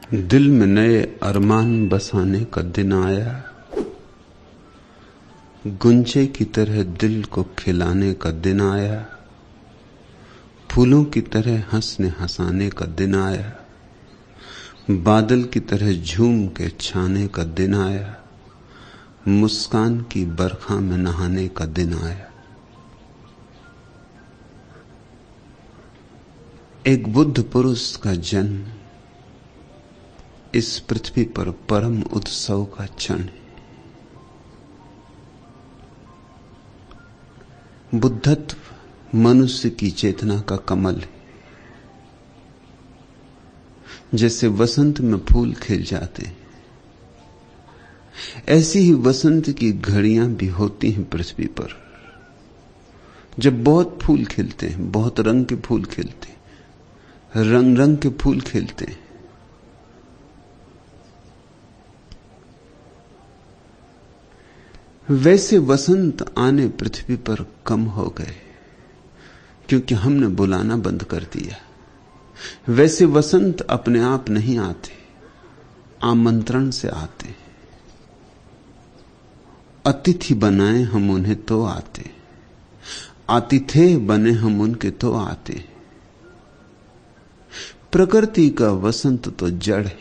दिल में नए अरमान बसाने का दिन आया, गुंजे की तरह दिल को खिलाने का दिन आया, फूलों की तरह हंसने हंसाने का दिन आया, बादल की तरह झूम के छाने का दिन आया, मुस्कान की बरखा में नहाने का दिन आया। एक बुद्ध पुरुष का जन्म इस पृथ्वी पर परम उत्सव का क्षण है। बुद्धत्व मनुष्य की चेतना का कमल है। जैसे वसंत में फूल खिल जाते हैं, ऐसी ही वसंत की घड़ियां भी होती हैं पृथ्वी पर, जब बहुत फूल खिलते हैं, बहुत रंग के फूल खिलते हैं, रंग रंग के फूल खिलते हैं। वैसे वसंत आने पृथ्वी पर कम हो गए क्योंकि हमने बुलाना बंद कर दिया। वैसे वसंत अपने आप नहीं आते, आमंत्रण से आते। अतिथि बनाए हम उन्हें तो आते, आतिथेय बने हम उनके तो आते। प्रकृति का वसंत तो जड़ है,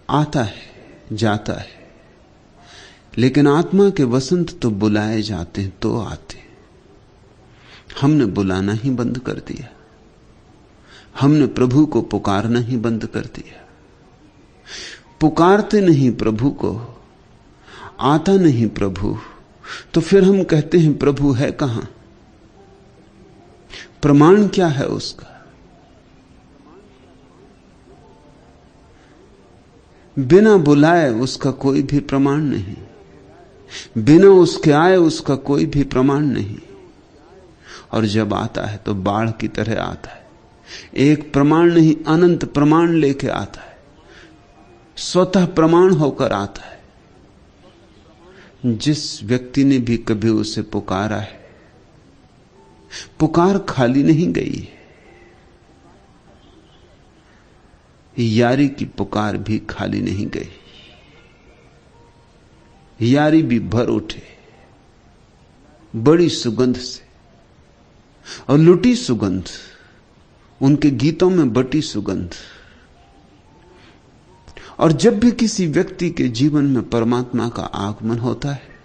आता है जाता है, लेकिन आत्मा के वसंत तो बुलाए जाते हैं तो आते। हमने बुलाना ही बंद कर दिया, हमने प्रभु को पुकारना ही बंद कर दिया। पुकारते नहीं प्रभु को, आता नहीं प्रभु, तो फिर हम कहते हैं प्रभु है कहां? प्रमाण क्या है उसका? बिना बुलाए उसका कोई भी प्रमाण नहीं, बिना उसके आए उसका कोई भी प्रमाण नहीं। और जब आता है तो बाढ़ की तरह आता है, एक प्रमाण नहीं अनंत प्रमाण लेके आता है, स्वतः प्रमाण होकर आता है। जिस व्यक्ति ने भी कभी उसे पुकारा है, पुकार खाली नहीं गई है। यारी की पुकार भी खाली नहीं गई, यारी भी भर उठे बड़ी सुगंध से, और लुटी सुगंध, उनके गीतों में बटी सुगंध। और जब भी किसी व्यक्ति के जीवन में परमात्मा का आगमन होता है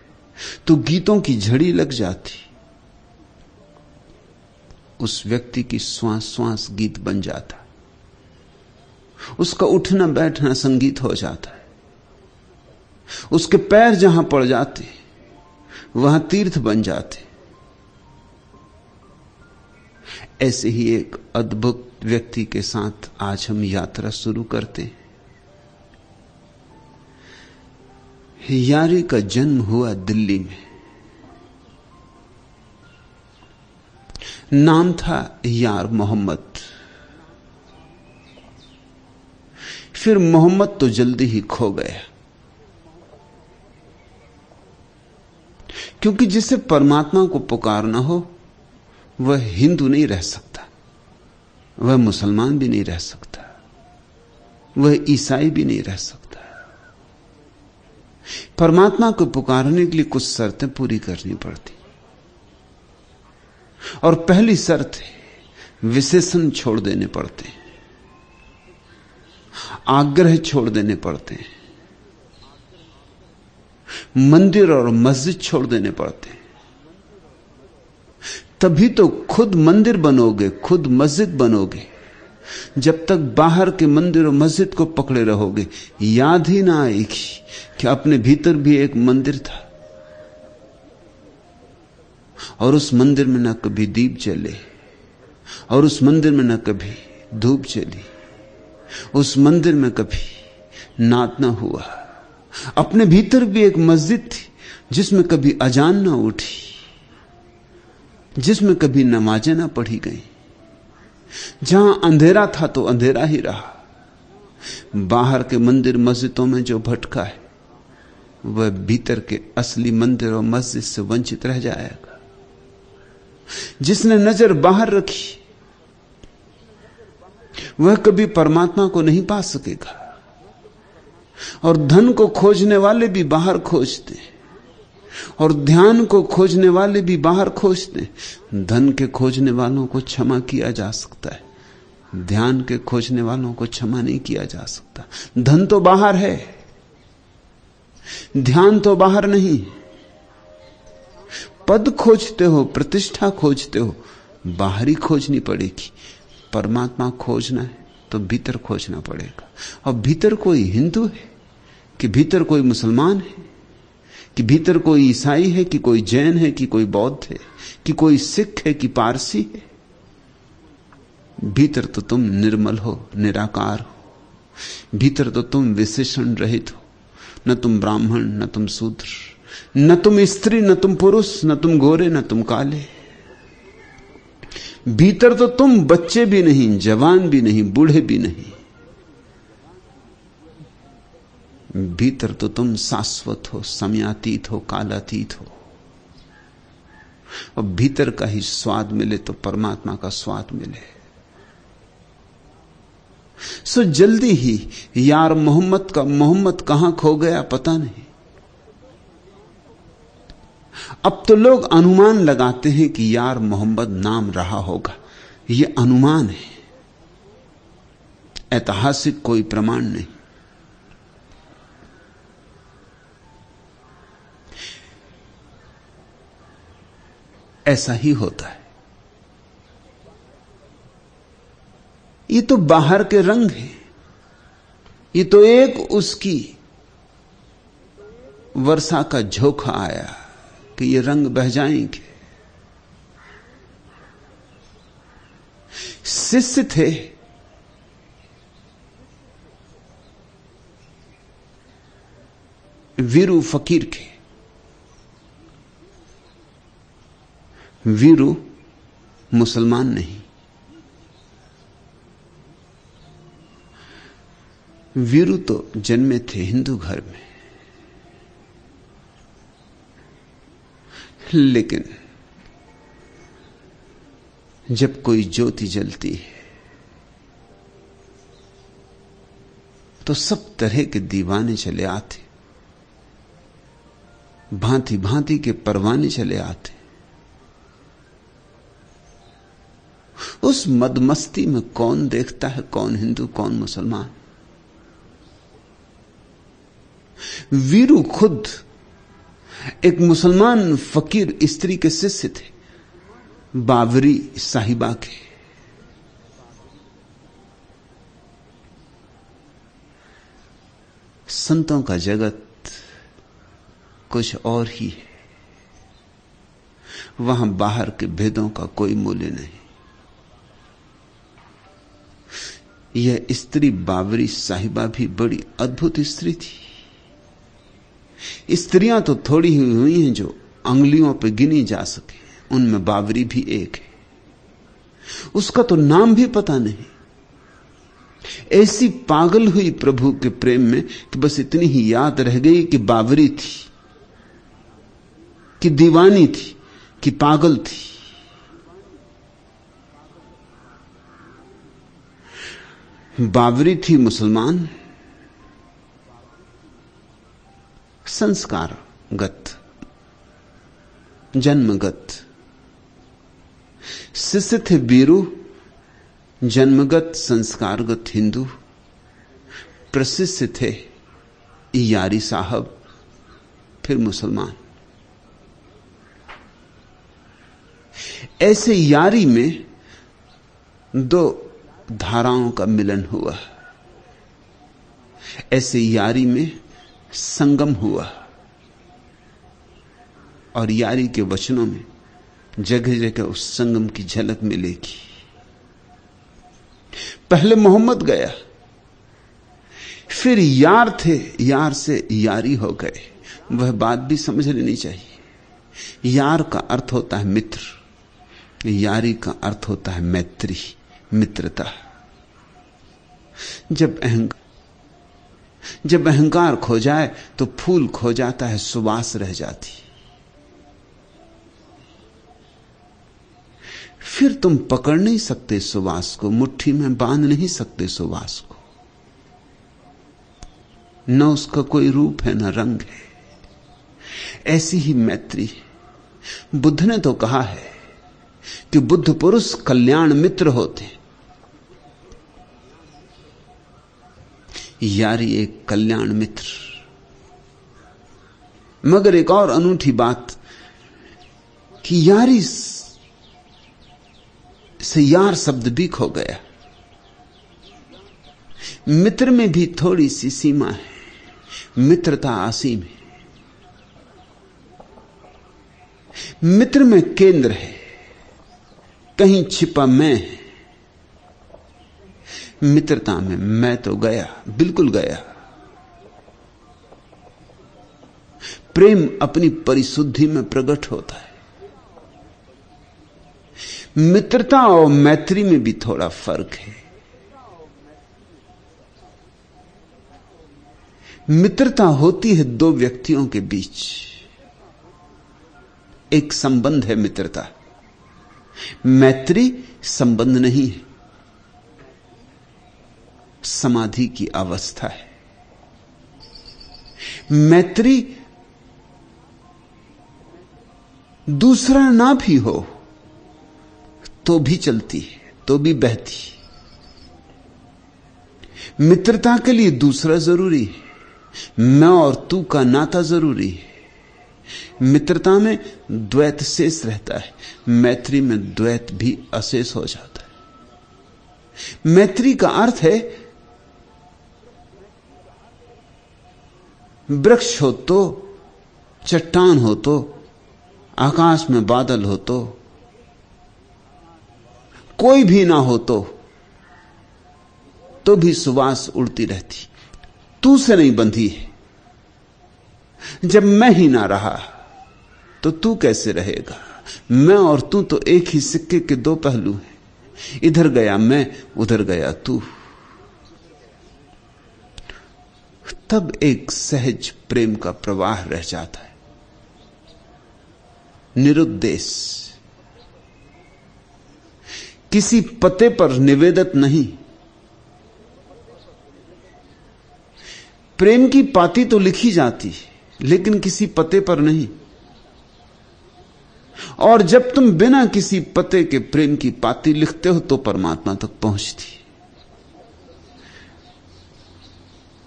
तो गीतों की झड़ी लग जाती, उस व्यक्ति की श्वास श्वास गीत बन जाता, उसका उठना बैठना संगीत हो जाता है, उसके पैर जहां पड़ जाते वहां तीर्थ बन जाते। ऐसे ही एक अद्भुत व्यक्ति के साथ आज हम यात्रा शुरू करते हैं। यारी का जन्म हुआ दिल्ली में, नाम था यार मोहम्मद। फिर मोहम्मद तो जल्दी ही खो गया, क्योंकि जिसे परमात्मा को पुकारना हो वह हिंदू नहीं रह सकता, वह मुसलमान भी नहीं रह सकता, वह ईसाई भी नहीं रह सकता। परमात्मा को पुकारने के लिए कुछ शर्तें पूरी करनी पड़ती, और पहली शर्त है विशेषण छोड़ देने पड़ते हैं, आग्रह छोड़ देने पड़ते हैं, मंदिर और मस्जिद छोड़ देने पड़ते हैं। तभी तो खुद मंदिर बनोगे, खुद मस्जिद बनोगे। जब तक बाहर के मंदिर और मस्जिद को पकड़े रहोगे, याद ही ना आएगी कि अपने भीतर भी एक मंदिर था, और उस मंदिर में न कभी दीप जले, और उस मंदिर में न कभी धूप जली, उस मंदिर में कभी नाद ना हुआ। अपने भीतर भी एक मस्जिद थी जिसमें कभी अजान ना उठी, जिसमें कभी नमाजें ना पढ़ी गई, जहां अंधेरा था तो अंधेरा ही रहा। बाहर के मंदिर मस्जिदों में जो भटका है वह भीतर के असली मंदिर और मस्जिद से वंचित रह जाएगा। जिसने नजर बाहर रखी वह कभी परमात्मा को नहीं पा सकेगा। और धन को खोजने वाले भी बाहर खोजते, और ध्यान को खोजने वाले भी बाहर खोजते। धन के खोजने वालों को क्षमा किया जा सकता है, ध्यान के खोजने वालों को क्षमा नहीं किया जा सकता। धन तो बाहर है, ध्यान तो बाहर नहीं। पद खोजते हो, प्रतिष्ठा खोजते हो, बाहरी खोजनी पड़ेगी। परमात्मा खोजना है तो भीतर खोजना पड़ेगा। और भीतर कोई हिंदू है कि भीतर कोई मुसलमान है, कि भीतर कोई ईसाई है, कि कोई जैन है, कि कोई बौद्ध है, कि कोई सिख है, कि पारसी है। भीतर तो तुम निर्मल हो, निराकार हो। भीतर तो तुम विशेषण रहित हो। न तुम ब्राह्मण, न तुम शूद्र, न तुम स्त्री, न तुम पुरुष, न तुम गोरे, न तुम काले। भीतर तो तुम बच्चे भी नहीं, जवान भी नहीं, बूढ़े भी नहीं। भीतर तो तुम शाश्वत हो, समयातीत हो, कालातीत हो। और भीतर का ही स्वाद मिले तो परमात्मा का स्वाद मिले। सो जल्दी ही यार मोहम्मद का मोहम्मद कहां खो गया पता नहीं। अब तो लोग अनुमान लगाते हैं कि यार मोहम्मद नाम रहा होगा। यह अनुमान है, ऐतिहासिक कोई प्रमाण नहीं। ऐसा ही होता है। ये तो बाहर के रंग हैं, ये तो एक उसकी वर्षा का झोंका आया कि ये रंग बह जाएंगे। शिष्य थे, वीरू फकीर के। वीरू मुसलमान नहीं, वीरू तो जन्मे थे हिंदू घर में। लेकिन जब कोई ज्योति जलती है तो सब तरह के दीवाने चले आते, भांति भांति के परवाने चले आते। उस मदमस्ती में कौन देखता है कौन हिंदू कौन मुसलमान। वीरू खुद एक मुसलमान फकीर स्त्री के शिष्य थे, बावरी साहिबा के। संतों का जगत कुछ और ही है, वहां बाहर के भेदों का कोई मूल्य नहीं। यह स्त्री बावरी साहिबा भी बड़ी अद्भुत स्त्री थी। स्त्रियां तो थोड़ी ही हुई हैं जो अंगुलियों पर गिनी जा सके, उनमें बावरी भी एक है। उसका तो नाम भी पता नहीं। ऐसी पागल हुई प्रभु के प्रेम में कि बस इतनी ही याद रह गई कि बावरी थी, कि दीवानी थी, कि पागल थी। बावरी थी मुसलमान, संस्कारगत, जन्मगत। शिष्य थे वीरू, जन्मगत संस्कारगत हिंदू। प्रशिष्य थे यारी साहब, फिर मुसलमान। ऐसे यारी में दो धाराओं का मिलन हुआ, ऐसे यारी में संगम हुआ। और यारी के वचनों में जगह जगह उस संगम की झलक मिलेगी। पहले मोहम्मद गया, फिर यार थे, यार से यारी हो गए। वह बात भी समझ लेनी चाहिए। यार का अर्थ होता है मित्र, यारी का अर्थ होता है मैत्री, मित्रता। जब अहंकार खो जाए तो फूल खो जाता है, सुवास रह जाती। फिर तुम पकड़ नहीं सकते सुवास को, मुट्ठी में बांध नहीं सकते सुवास को। न उसका कोई रूप है न रंग है। ऐसी ही मैत्री बुद्ध ने तो कहा है कि बुद्ध पुरुष कल्याण मित्र होते। यारी एक कल्याण मित्र। मगर एक और अनूठी बात कि यारी से यार शब्द भी खो गया। मित्र में भी थोड़ी सी सीमा है, मित्रता असीम है। मित्र में केंद्र है, कहीं छिपा मैं है। मित्रता में मैं तो गया, बिल्कुल गया। प्रेम अपनी परिशुद्धि में प्रकट होता है। मित्रता और मैत्री में भी थोड़ा फर्क है। मित्रता होती है दो व्यक्तियों के बीच, एक संबंध है मित्रता। मैत्री संबंध नहीं है, समाधि की अवस्था है। मैत्री दूसरा ना भी हो तो भी चलती है, तो भी बहती। मित्रता के लिए दूसरा जरूरी है, मैं और तू का नाता जरूरी है। मित्रता में द्वैत शेष रहता है, मैत्री में द्वैत भी अशेष हो जाता है। मैत्री का अर्थ है वृक्ष हो तो, चट्टान हो तो, आकाश में बादल हो तो, कोई भी ना हो तो भी सुवास उड़ती रहती। तू से नहीं बंधी है। जब मैं ही ना रहा तो तू कैसे रहेगा? मैं और तू तो एक ही सिक्के के दो पहलू हैं। इधर गया मैं, उधर गया तू। तब एक सहज प्रेम का प्रवाह रह जाता है, निरुद्देश, किसी पते पर निवेदित नहीं। प्रेम की पाती तो लिखी जाती लेकिन किसी पते पर नहीं। और जब तुम बिना किसी पते के प्रेम की पाती लिखते हो तो परमात्मा तक पहुंचती।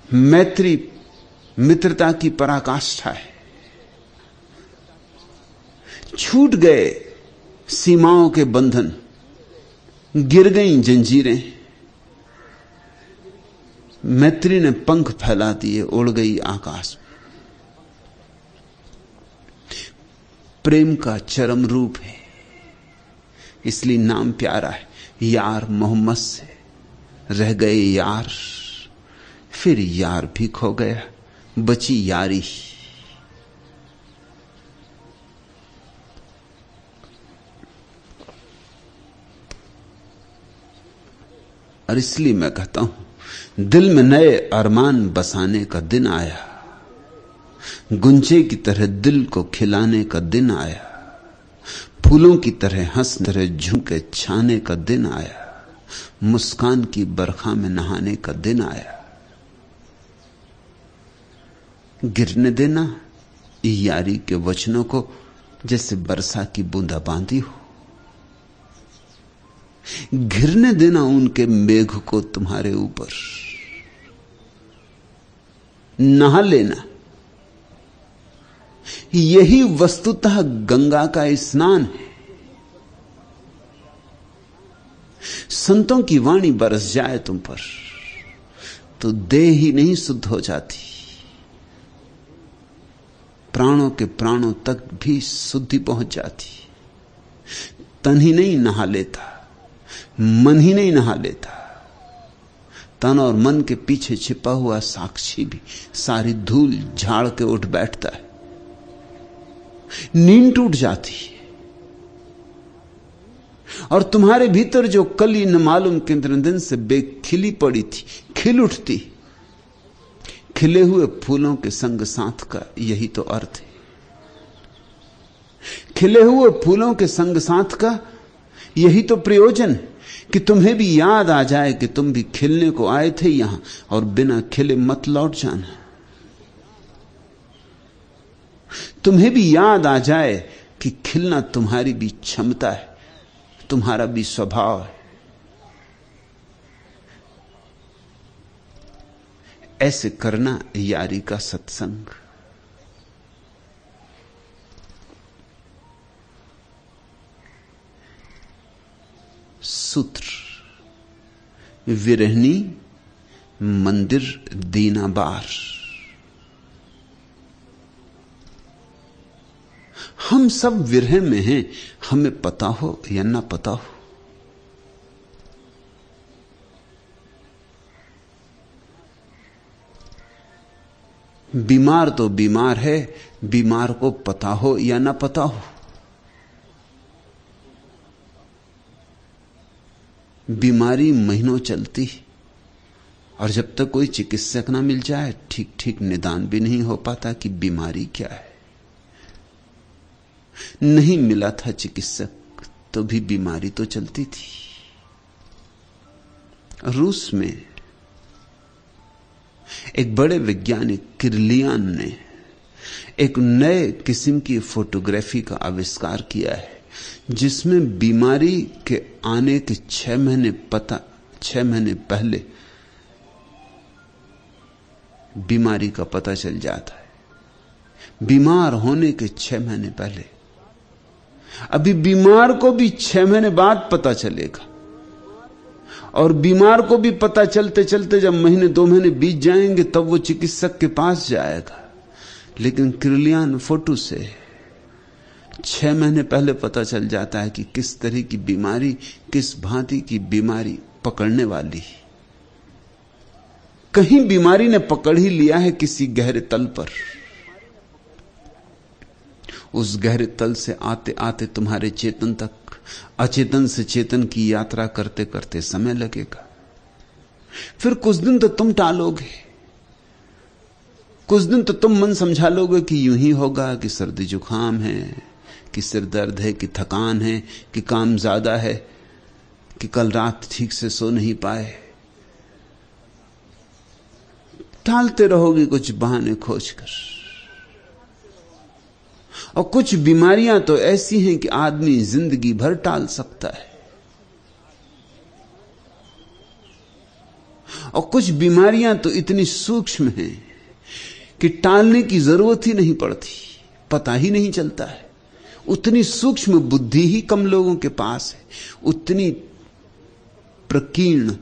मैत्री मित्रता की पराकाष्ठा है। छूट गए सीमाओं के बंधन, गिर गई जंजीरें। मैत्री ने पंख फैला दिए, उड़ गई आकाश में। प्रेम का चरम रूप है, इसलिए नाम प्यारा है। यार मोहम्मद से रह गए यार, फिर यार भी खो गया, बची यारी। और इसलिए मैं कहता हूं, दिल में नए अरमान बसाने का दिन आया, गुंजे की तरह दिल को खिलाने का दिन आया, फूलों की तरह हंस तरह झुके छाने का दिन आया, मुस्कान की बरखा में नहाने का दिन आया। गिरने देना यारी के वचनों को जैसे वर्षा की बूंदा बांदी हो। गिरने देना उनके मेघ को तुम्हारे ऊपर। नहा लेना, यही वस्तुतः गंगा का स्नान है। संतों की वाणी बरस जाए तुम पर तो देह ही नहीं शुद्ध हो जाती, प्राणों के प्राणों तक भी शुद्धि पहुंच जाती। तन ही नहीं नहा लेता, मन ही नहीं नहा लेता, तन और मन के पीछे छिपा हुआ साक्षी भी सारी धूल झाड़ के उठ बैठता है। नींद टूट जाती है और तुम्हारे भीतर जो कली न मालूम कितने दिन से बेखिली पड़ी थी, खिल उठती। खिले हुए फूलों के संग साथ का यही तो अर्थ है। खिले हुए फूलों के संग साथ का यही तो प्रयोजन है कि तुम्हें भी याद आ जाए कि तुम भी खिलने को आए थे यहां, और बिना खिले मत लौट जाना। तुम्हें भी याद आ जाए कि खिलना तुम्हारी भी क्षमता है, तुम्हारा भी स्वभाव है। ऐसे करना यारी का सत्संग। सूत्र, विरहनी मंदिर दीना बार। हम सब विरह में हैं, हमें पता हो या ना पता हो। बीमार तो बीमार है, बीमार को पता हो या ना पता हो। बीमारी महीनों चलती, और जब तक कोई चिकित्सक ना मिल जाए ठीक ठीक निदान भी नहीं हो पाता कि बीमारी क्या है। नहीं मिला था चिकित्सक तो भी बीमारी तो चलती थी। रूस में एक बड़े वैज्ञानिक किरलियान ने एक नए किस्म की फोटोग्राफी का आविष्कार किया है, जिसमें बीमारी के आने के 6 महीने पहले बीमारी का पता चल जाता है। बीमार होने के 6 महीने पहले। अभी बीमार को भी 6 महीने बाद पता चलेगा, और बीमार को भी पता चलते चलते जब महीने 2 महीने बीत जाएंगे तब वो चिकित्सक के पास जाएगा। लेकिन किरलियान फोटो से 6 महीने पहले पता चल जाता है कि किस तरह की बीमारी, किस भांति की बीमारी पकड़ने वाली। कहीं बीमारी ने पकड़ ही लिया है किसी गहरे तल पर। उस गहरे तल से आते आते तुम्हारे चेतन तक, अचेतन से चेतन की यात्रा करते करते समय लगेगा। फिर कुछ दिन तो तुम टालोगे, कुछ दिन तो तुम मन समझा लोगे कि यूं ही होगा, कि सर्दी जुकाम है, कि सिर दर्द है, कि थकान है, कि काम ज्यादा है, कि कल रात ठीक से सो नहीं पाए। टालते रहोगे कुछ बहाने खोजकर। और कुछ बीमारियां तो ऐसी हैं कि आदमी जिंदगी भर टाल सकता है, और कुछ बीमारियां तो इतनी सूक्ष्म हैं कि टालने की जरूरत ही नहीं पड़ती, पता ही नहीं चलता है। उतनी सूक्ष्म बुद्धि ही कम लोगों के पास है, उतनी प्रकीर्ण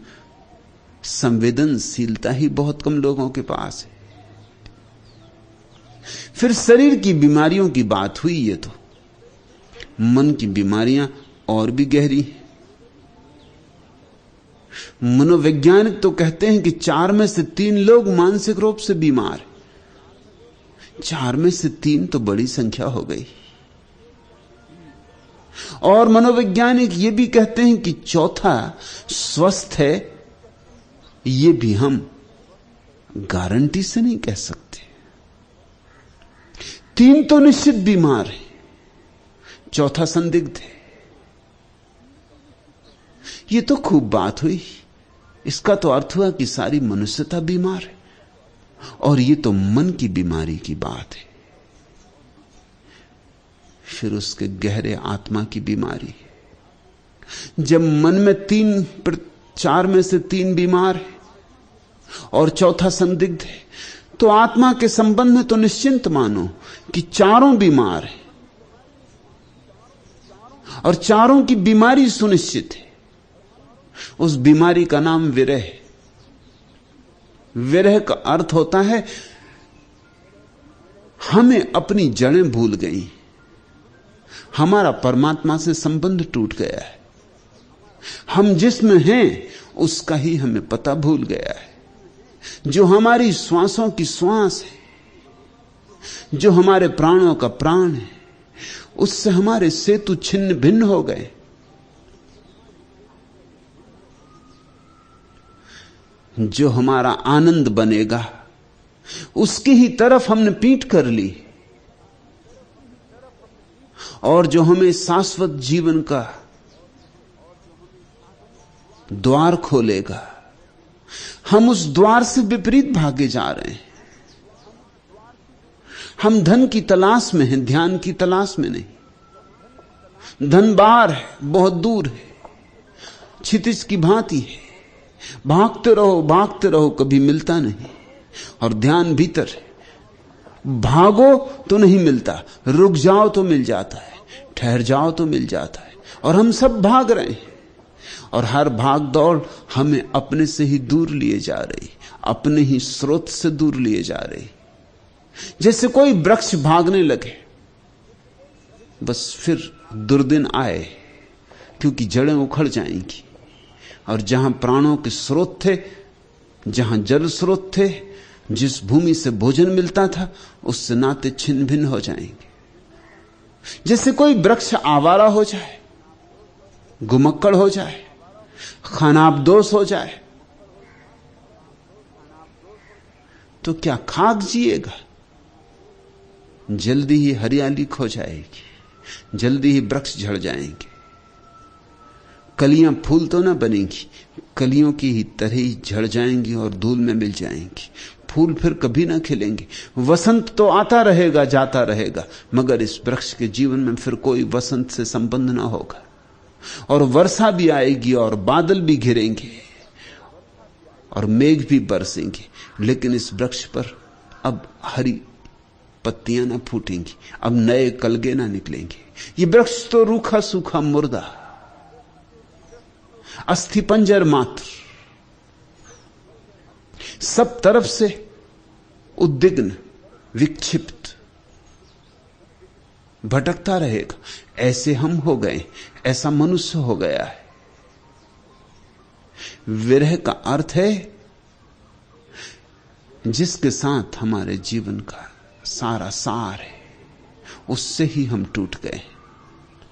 संवेदनशीलता ही बहुत कम लोगों के पास है। फिर शरीर की बीमारियों की बात हुई, ये तो मन की बीमारियां और भी गहरी हैं। मनोवैज्ञानिक तो कहते हैं कि 4 में से 3 लोग मानसिक रूप से बीमार हैं। 4 में से 3 तो बड़ी संख्या हो गई। और मनोवैज्ञानिक ये भी कहते हैं कि चौथा स्वस्थ है, ये भी हम गारंटी से नहीं कह सकते। 3 तो निश्चित बीमार है, चौथा संदिग्ध है। ये तो खूब बात हुई। इसका तो अर्थ हुआ कि सारी मनुष्यता बीमार है, और ये तो मन की बीमारी की बात है। फिर उसके गहरे आत्मा की बीमारी है। जब मन में 4 में से 3 बीमार है और चौथा संदिग्ध है, तो आत्मा के संबंध में तो निश्चिंत मानो कि 4 बीमार हैं, और 4 की बीमारी सुनिश्चित है। उस बीमारी का नाम विरह है। विरह का अर्थ होता है हमें अपनी जड़ें भूल गई, हमारा परमात्मा से संबंध टूट गया है, हम जिसमें हैं उसका ही हमें पता भूल गया है। जो हमारी श्वासों की श्वास है, जो हमारे प्राणों का प्राण है, उससे हमारे सेतु छिन्न भिन्न हो गए। जो हमारा आनंद बनेगा उसकी ही तरफ हमने पीठ कर ली, और जो हमें शाश्वत जीवन का द्वार खोलेगा। हम उस द्वार से विपरीत भागे जा रहे हैं। हम धन की तलाश में हैं, ध्यान की तलाश में नहीं। धन बाहर है, बहुत दूर है, क्षितिज की भांति है। भागते रहो, कभी मिलता नहीं। और ध्यान भीतर है, भागो तो नहीं मिलता, रुक जाओ तो मिल जाता है, ठहर जाओ तो मिल जाता है। और हम सब भाग रहे हैं, और हर भाग दौड़ हमें अपने से ही दूर लिए जा रही, अपने ही स्रोत से दूर लिए जा रही। जैसे कोई वृक्ष भागने लगे, बस फिर दुर्दिन आए, क्योंकि जड़ें उखड़ जाएंगी। और जहां प्राणों के स्रोत थे, जहां जल स्रोत थे, जिस भूमि से भोजन मिलता था, उससे नाते छिन्न भिन्न हो जाएंगे। जैसे कोई वृक्ष आवारा हो जाए, गुमक्कड़ हो जाए, खानाबदोश हो जाए, तो क्या खाक जिएगा? जल्दी ही हरियाली खो जाएगी, जल्दी ही वृक्ष झड़ जाएंगे। कलियां फूल तो ना बनेंगी, कलियों की ही तरह ही झड़ जाएंगी और धूल में मिल जाएंगी। फूल फिर कभी ना खिलेंगे। वसंत तो आता रहेगा, जाता रहेगा, मगर इस वृक्ष के जीवन में फिर कोई वसंत से संबंध ना होगा। और वर्षा भी आएगी और बादल भी घिरेंगे और मेघ भी बरसेंगे, लेकिन इस वृक्ष पर अब हरी पत्तियां ना फूटेंगी, अब नए कलगे ना निकलेंगे। ये वृक्ष तो रूखा सूखा मुर्दा, अस्थि पंजर मात्र, सब तरफ से उद्विग्न, विक्षिप्त, भटकता रहेगा। ऐसे हम हो गए, ऐसा मनुष्य हो गया है। विरह का अर्थ है जिसके साथ हमारे जीवन का सारा सार है, उससे ही हम टूट गए।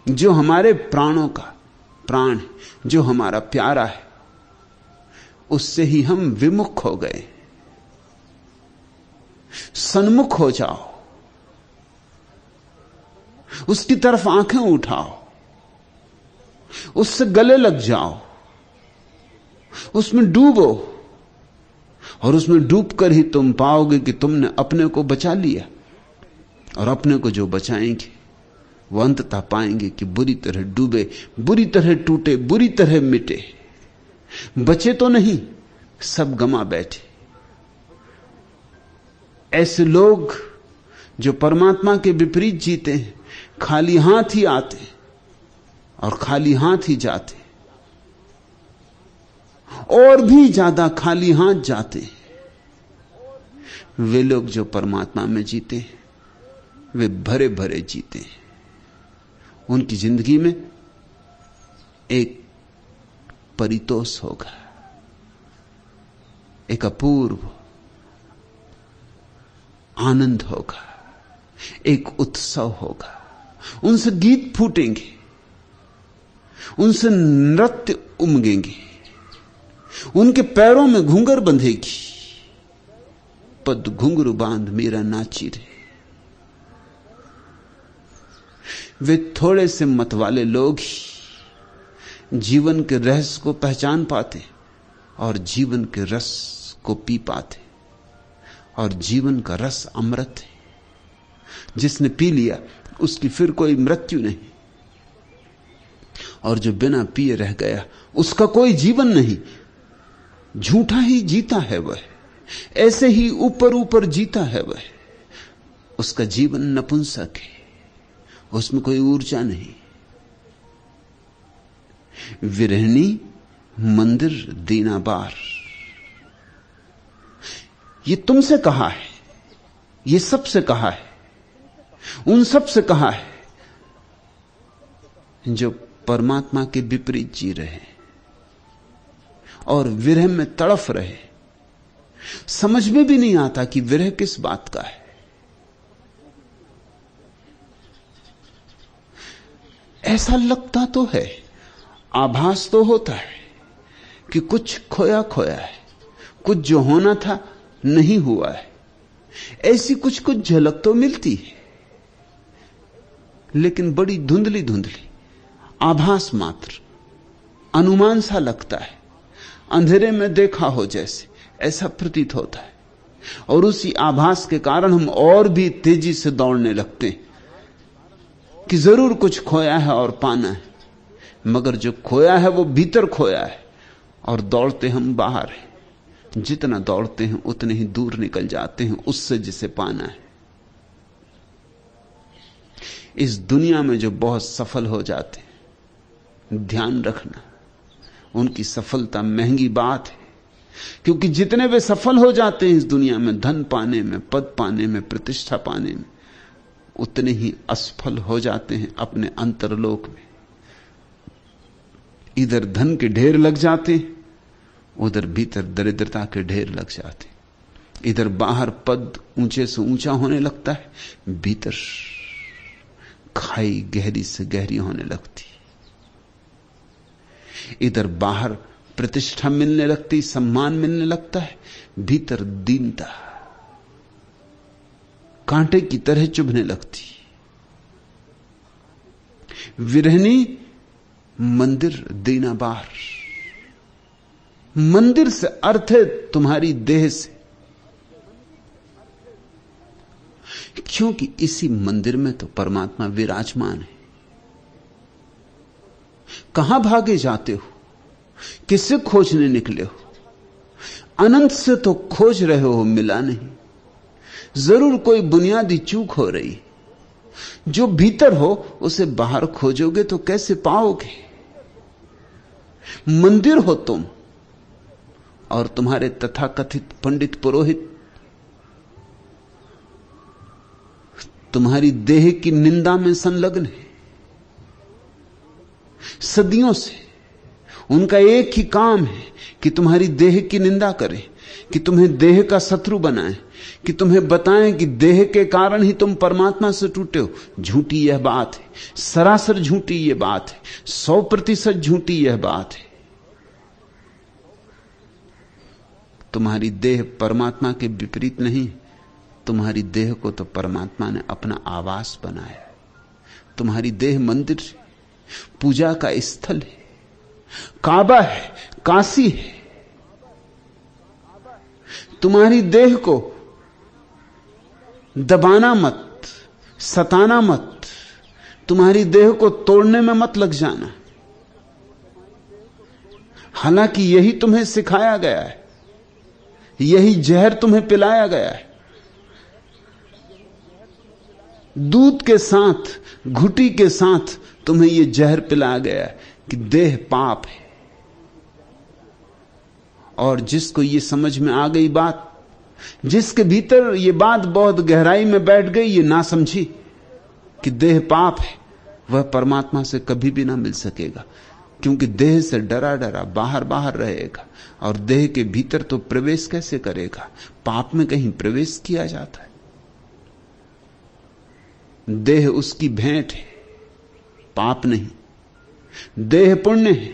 जो हमारे प्राणों का प्राण, जो हमारा प्यारा है, उससे ही हम विमुख हो गए। सन्मुख हो जाओ, उसकी तरफ आंखें उठाओ, उससे गले लग जाओ, उसमें डूबो, और उसमें डूबकर ही तुम पाओगे कि तुमने अपने को बचा लिया। और अपने को जो बचाएंगे वो अंततः पाएंगे कि बुरी तरह डूबे, बुरी तरह टूटे, बुरी तरह मिटे, बचे तो नहीं, सब गमा बैठे। ऐसे लोग जो परमात्मा के विपरीत जीते हैं, खाली हाथ ही आते और खाली हाथ ही जाते, और भी ज्यादा खाली हाथ जाते। वे लोग जो परमात्मा में जीते हैं, वे भरे भरे जीते हैं। उनकी जिंदगी में एक परितोष होगा, एक अपूर्व आनंद होगा, एक उत्सव होगा। उनसे गीत फूटेंगे, उनसे नृत्य उमगेंगे, उनके पैरों में घुंघर बंधेगी। पद घुंघरू बांध मेरा नाची रे। वे थोड़े से मत वाले लोग ही जीवन के रहस्य को पहचान पाते और जीवन के रस को पी पाते। और जीवन का रस अमृत है, जिसने पी लिया उसकी फिर कोई मृत्यु नहीं, और जो बिना पिए रह गया उसका कोई जीवन नहीं, झूठा ही जीता है वह, ऐसे ही ऊपर ऊपर जीता है वह। उसका जीवन नपुंसक है, उसमें कोई ऊर्जा नहीं। विरहनी मंदिर दीनाबार, ये तुमसे कहा है, ये सबसे कहा है, उन सबसे कहा है जो परमात्मा के विपरीत जी रहे और विरह में तड़फ रहे। समझ में भी नहीं आता कि विरह किस बात का है। ऐसा लगता तो है, आभास तो होता है कि कुछ खोया खोया है, कुछ जो होना था नहीं हुआ है। ऐसी कुछ कुछ झलक तो मिलती है, लेकिन बड़ी धुंधली धुंधली, आभास मात्र, अनुमान सा लगता है। अंधेरे में देखा हो जैसे, ऐसा प्रतीत होता है। और उसी आभास के कारण हम और भी तेजी से दौड़ने लगते हैं कि जरूर कुछ खोया है और पाना है, मगर जो खोया है वो भीतर खोया है, और दौड़ते हम बाहर हैं। जितना दौड़ते हैं उतने ही दूर निकल जाते हैं उससे जिसे पाना है। इस दुनिया में जो बहुत सफल हो जाते हैं, ध्यान रखना, उनकी सफलता महंगी बात है, क्योंकि जितने वे सफल हो जाते हैं इस दुनिया में, धन पाने में, पद पाने में, प्रतिष्ठा पाने में, उतने ही असफल हो जाते हैं अपने अंतरलोक में। इधर धन के ढेर लग जाते हैं, उधर भीतर दरिद्रता के ढेर लग जाते हैं। इधर बाहर पद ऊंचे से ऊंचा होने लगता है, भीतर खाई गहरी से गहरी होने लगती। इधर बाहर प्रतिष्ठा मिलने लगती, सम्मान मिलने लगता है, भीतर दीनता कांटे की तरह चुभने लगती। विरहनी मंदिर दीना बाहर। मंदिर से अर्थ है तुम्हारी देह से, क्योंकि इसी मंदिर में तो परमात्मा विराजमान है। कहां भागे जाते हो, किससे खोजने निकले हो? अनंत से तो खोज रहे हो, मिला नहीं। जरूर कोई बुनियादी चूक हो रही। जो भीतर हो उसे बाहर खोजोगे तो कैसे पाओगे? मंदिर हो तुम, और तुम्हारे तथाकथित पंडित पुरोहित तुम्हारी देह की निंदा में संलग्न है सदियों से। उनका एक ही काम है कि तुम्हारी देह की निंदा करें, कि तुम्हें देह का शत्रु बनाएं, कि तुम्हें बताएं कि देह के कारण ही तुम परमात्मा से टूटे हो। झूठी यह बात है, सरासर झूठी यह बात है, 100% झूठी यह बात है। तुम्हारी देह परमात्मा के विपरीत नहीं। तुम्हारी देह को तो परमात्मा ने अपना आवास बनाया है। तुम्हारी देह मंदिर है, पूजा का स्थल है, काबा है, काशी है। तुम्हारी देह को दबाना मत, सताना मत, तुम्हारी देह को तोड़ने में मत लग जाना। हालांकि यही तुम्हें सिखाया गया है, यही जहर तुम्हें पिलाया गया है। दूध के साथ, घुटी के साथ तुम्हें यह जहर पिलाया गया है कि देह पाप है। और जिसको यह समझ में आ गई बात, जिसके भीतर यह बात बहुत गहराई में बैठ गई, ये ना समझी कि देह पाप है, वह परमात्मा से कभी भी ना मिल सकेगा। क्योंकि देह से डरा डरा बाहर बाहर रहेगा, और देह के भीतर तो प्रवेश कैसे करेगा? पाप में कहीं प्रवेश किया जाता है? देह उसकी भेंट है, पाप नहीं। देह पुण्य है,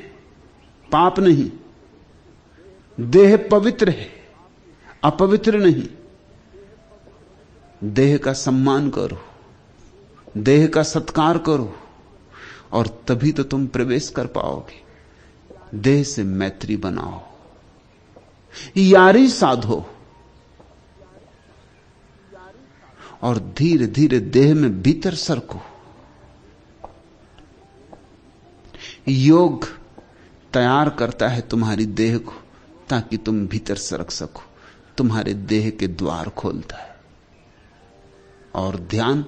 पाप नहीं। देह पवित्र है, अपवित्र नहीं। देह का सम्मान करो, देह का सत्कार करो, और तभी तो तुम प्रवेश कर पाओगे। देह से मैत्री बनाओ, यारी साधो, और धीरे धीरे देह में भीतर सरको। योग तैयार करता है तुम्हारी देह को ताकि तुम भीतर सरक सको। तुम्हारे देह के द्वार खोलता है, और ध्यान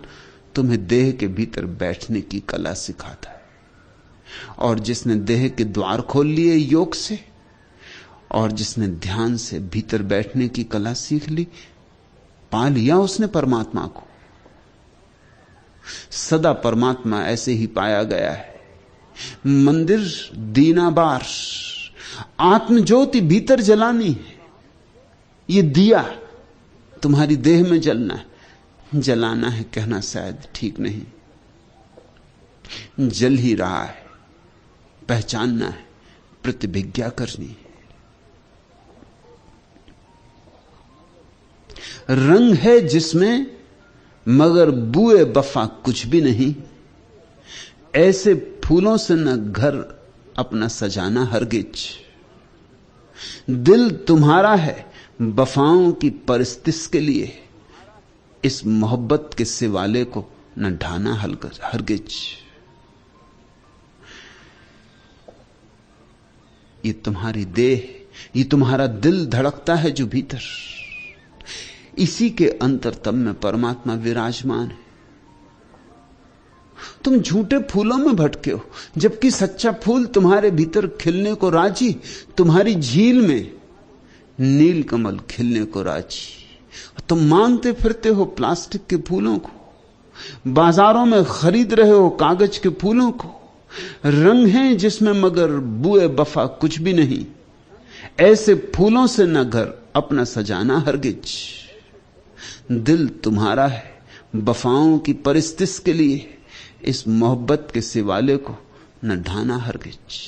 तुम्हें देह के भीतर बैठने की कला सिखाता है। और जिसने देह के द्वार खोल लिए योग से, और जिसने ध्यान से भीतर बैठने की कला सीख ली, पा लिया उसने परमात्मा को। सदा परमात्मा ऐसे ही पाया गया है। मंदिर दीनाबार, आत्मज्योति भीतर जलानी है। ये दिया तुम्हारी देह में जलना है। जलाना है कहना शायद ठीक नहीं, जल ही रहा है। पहचानना है, प्रतिभिज्ञा करनी है। रंग है जिसमें मगर बुए वफा कुछ भी नहीं। ऐसे फूलों से न घर अपना सजाना हरगिज। दिल तुम्हारा है वफाओं की परिस्थिति के लिए, इस मोहब्बत के सिवाले को न ढाना हरगिज। ये तुम्हारी देह, ये तुम्हारा दिल धड़कता है जो भीतर, इसी के अंतरतम में परमात्मा विराजमान है। तुम झूठे फूलों में भटके हो, जबकि सच्चा फूल तुम्हारे भीतर खिलने को राजी। तुम्हारी झील में नील कमल खिलने को राजी। तुम मांगते फिरते हो प्लास्टिक के फूलों को, बाजारों में खरीद रहे हो कागज के फूलों को। रंग हैं जिसमें मगर बुए वफा कुछ भी नहीं। ऐसे फूलों से न घर अपना सजाना हरगिज। दिल तुम्हारा है वफाओं की परिस्थिति के लिए, इस मोहब्बत के सिवाले को न ढाना हरगिज।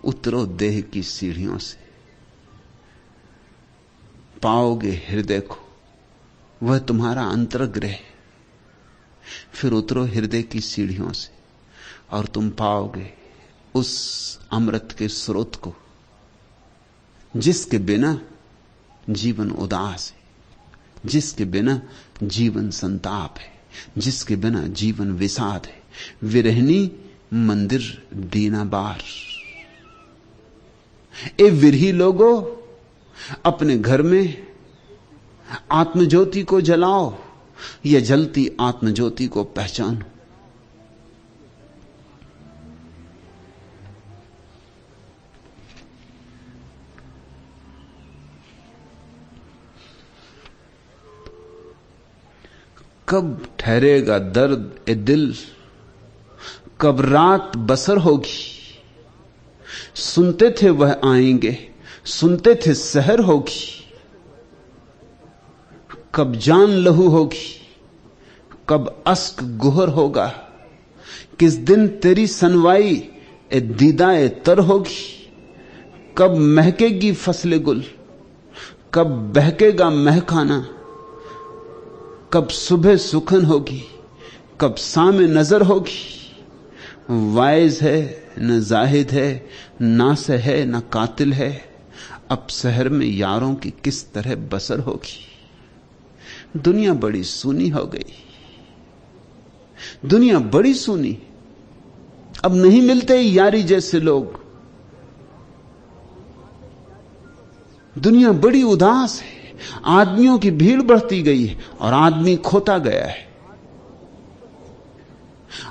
उतरो देह की सीढ़ियों से, पाओगे हृदय को, वह तुम्हारा अंतर्गृह। फिर उतरो हृदय की सीढ़ियों से और तुम पाओगे उस अमृत के स्रोत को, जिसके बिना जीवन उदास है, जिसके बिना जीवन संताप है, जिसके बिना जीवन विषाद है। विरहनी मंदिर दीना बार। ए विरही लोगो, अपने घर में आत्मज्योति को जलाओ, या जलती आत्मज्योति को पहचानो। कब ठहरेगा दर्द ए दिल, कब रात बसर होगी। सुनते थे वह आएंगे, सुनते थे सहर होगी। कब जान लहू होगी, कब अश्क गुहर होगा। किस दिन तेरी सनवाई ए दीदाए तर होगी। कब महकेगी फसले गुल, कब बहकेगा महखाना। कब सुबह सुखन होगी, कब सामे नजर होगी। वाइज है न जाहिद है, नास है न कातिल है। अब शहर में यारों की किस तरह बसर होगी। दुनिया बड़ी सूनी हो गई, दुनिया बड़ी सूनी। अब नहीं मिलते यारी जैसे लोग। दुनिया बड़ी उदास है। आदमियों की भीड़ बढ़ती गई है और आदमी खोता गया है।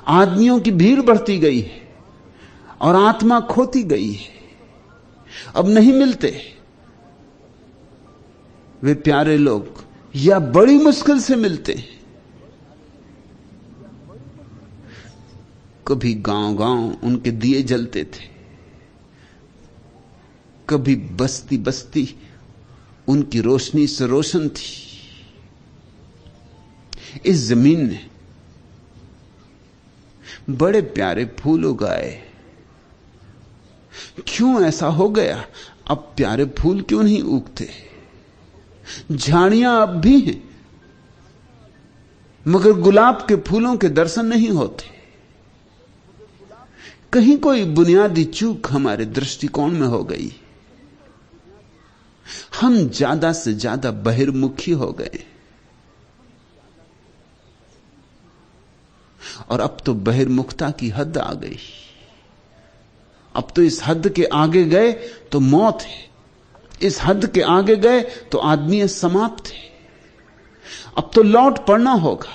आदमियों की भीड़ बढ़ती गई है और आत्मा खोती गई है। अब नहीं मिलते वे प्यारे लोग, या बड़ी मुश्किल से मिलते। कभी गांव-गांव उनके दिए जलते थे, कभी बस्ती बस्ती उनकी रोशनी से रोशन थी। इस जमीन ने बड़े प्यारे फूल उगाए। क्यों ऐसा हो गया? अब प्यारे फूल क्यों नहीं उगते? झाड़ियां अब भी हैं, मगर गुलाब के फूलों के दर्शन नहीं होते। कहीं कोई बुनियादी चूक हमारे दृष्टिकोण में हो गई। हम ज्यादा से ज्यादा बहिर्मुखी हो गए, और अब तो बहिर्मुखता की हद आ गई। अब तो इस हद के आगे गए तो मौत है, इस हद के आगे गए तो आदमी समाप्त है। अब तो लौट पड़ना होगा,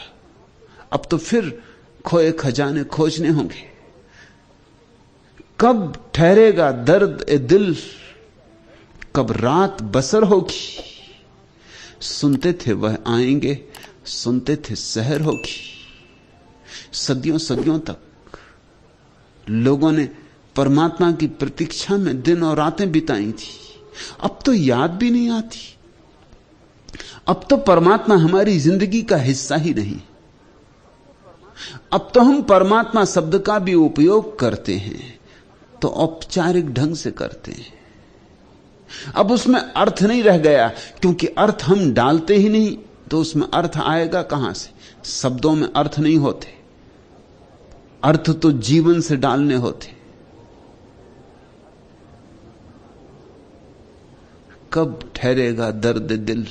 अब तो फिर खोए खजाने खोजने होंगे। कब ठहरेगा दर्द ए दिल, कब रात बसर होगी। सुनते थे वह आएंगे, सुनते थे सहर होगी। सदियों सदियों तक लोगों ने परमात्मा की प्रतीक्षा में दिन और रातें बिताई थी। अब तो याद भी नहीं आती। अब तो परमात्मा हमारी जिंदगी का हिस्सा ही नहीं। अब तो हम परमात्मा शब्द का भी उपयोग करते हैं तो औपचारिक ढंग से करते हैं। अब उसमें अर्थ नहीं रह गया, क्योंकि अर्थ हम डालते ही नहीं, तो उसमें अर्थ आएगा कहां से? शब्दों में अर्थ नहीं होते, अर्थ तो जीवन से डालने होते। कब ठहरेगा दर्द दिल,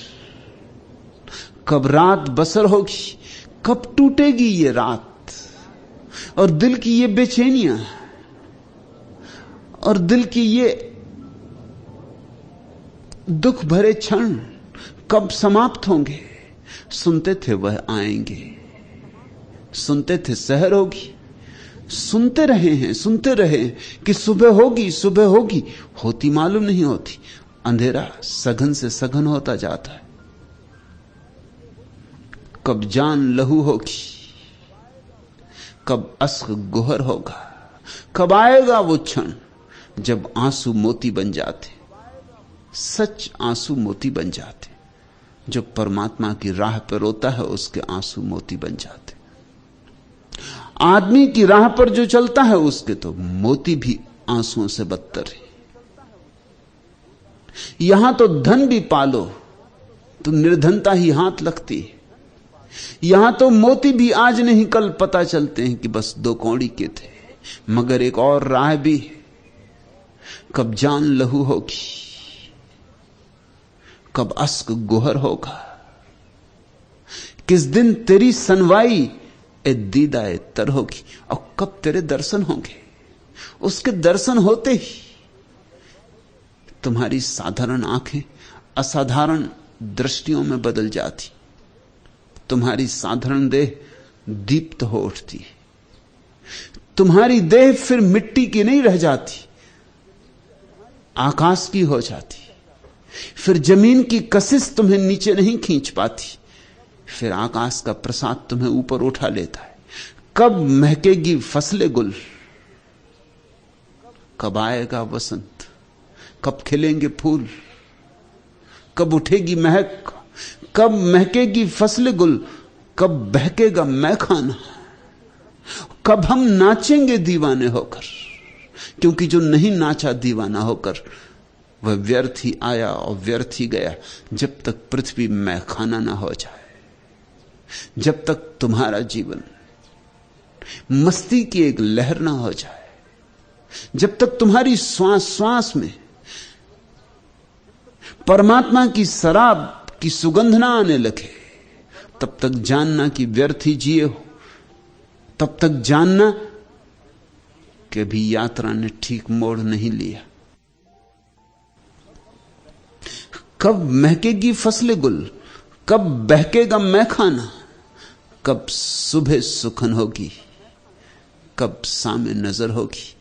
कब रात बसर होगी, कब टूटेगी ये रात, और दिल की ये बेचैनियां और दिल की ये दुख भरे क्षण कब समाप्त होंगे। सुनते थे वह आएंगे, सुनते थे सहर होगी, सुनते रहे हैं, सुनते रहे कि सुबह होगी, सुबह होगी, होती मालूम नहीं होती। अंधेरा सघन से सघन होता जाता है। कब जान लहू होगी, कब अश्क गुहर होगा, कब आएगा वो क्षण जब आंसू मोती बन जाते, सच आंसू मोती बन जाते। जो परमात्मा की राह पर रोता है उसके आंसू मोती बन जाते। आदमी की राह पर जो चलता है उसके तो मोती भी आंसुओं से बदतर है। यहां तो धन भी पालो तो निर्धनता ही हाथ लगती है। यहां तो मोती भी आज नहीं कल पता चलते हैं कि बस 2 कौड़ी के थे। मगर एक और राह भी है, कब जान लहू होगी, कब अश्क गुहर होगा, किस दिन तेरी सनवाई ए दीदा ए तर होगी, और कब तेरे दर्शन होंगे। उसके दर्शन होते ही तुम्हारी साधारण आंखें असाधारण दृष्टियों में बदल जाती, तुम्हारी साधारण देह दीप्त हो उठती, तुम्हारी देह फिर मिट्टी की नहीं रह जाती, आकाश की हो जाती। फिर जमीन की कशिश तुम्हें नीचे नहीं खींच पाती, फिर आकाश का प्रसाद तुम्हें ऊपर उठा लेता है। कब महकेगी फसले गुल, कब आएगा वसंत, कब खिलेंगे फूल, कब उठेगी महक, कब महकेगी फसले गुल, कब बहकेगा मैखाना, कब हम नाचेंगे दीवाने होकर। क्योंकि जो नहीं नाचा दीवाना होकर वह व्यर्थ ही आया और व्यर्थ ही गया। जब तक पृथ्वी मैखाना ना हो जाए, जब तक तुम्हारा जीवन मस्ती की एक लहर ना हो जाए, जब तक तुम्हारी श्वास श्वास में परमात्मा की शराब की सुगंध ना आने लगे, तब तक जानना कि व्यर्थ ही जिए हो। तब तक जानना कि भी यात्रा ने ठीक मोड़ नहीं लिया। कब महकेगी फसले गुल, कब बहकेगा मैखाना, कब सुबह सुखन होगी, कब सामे नजर होगी,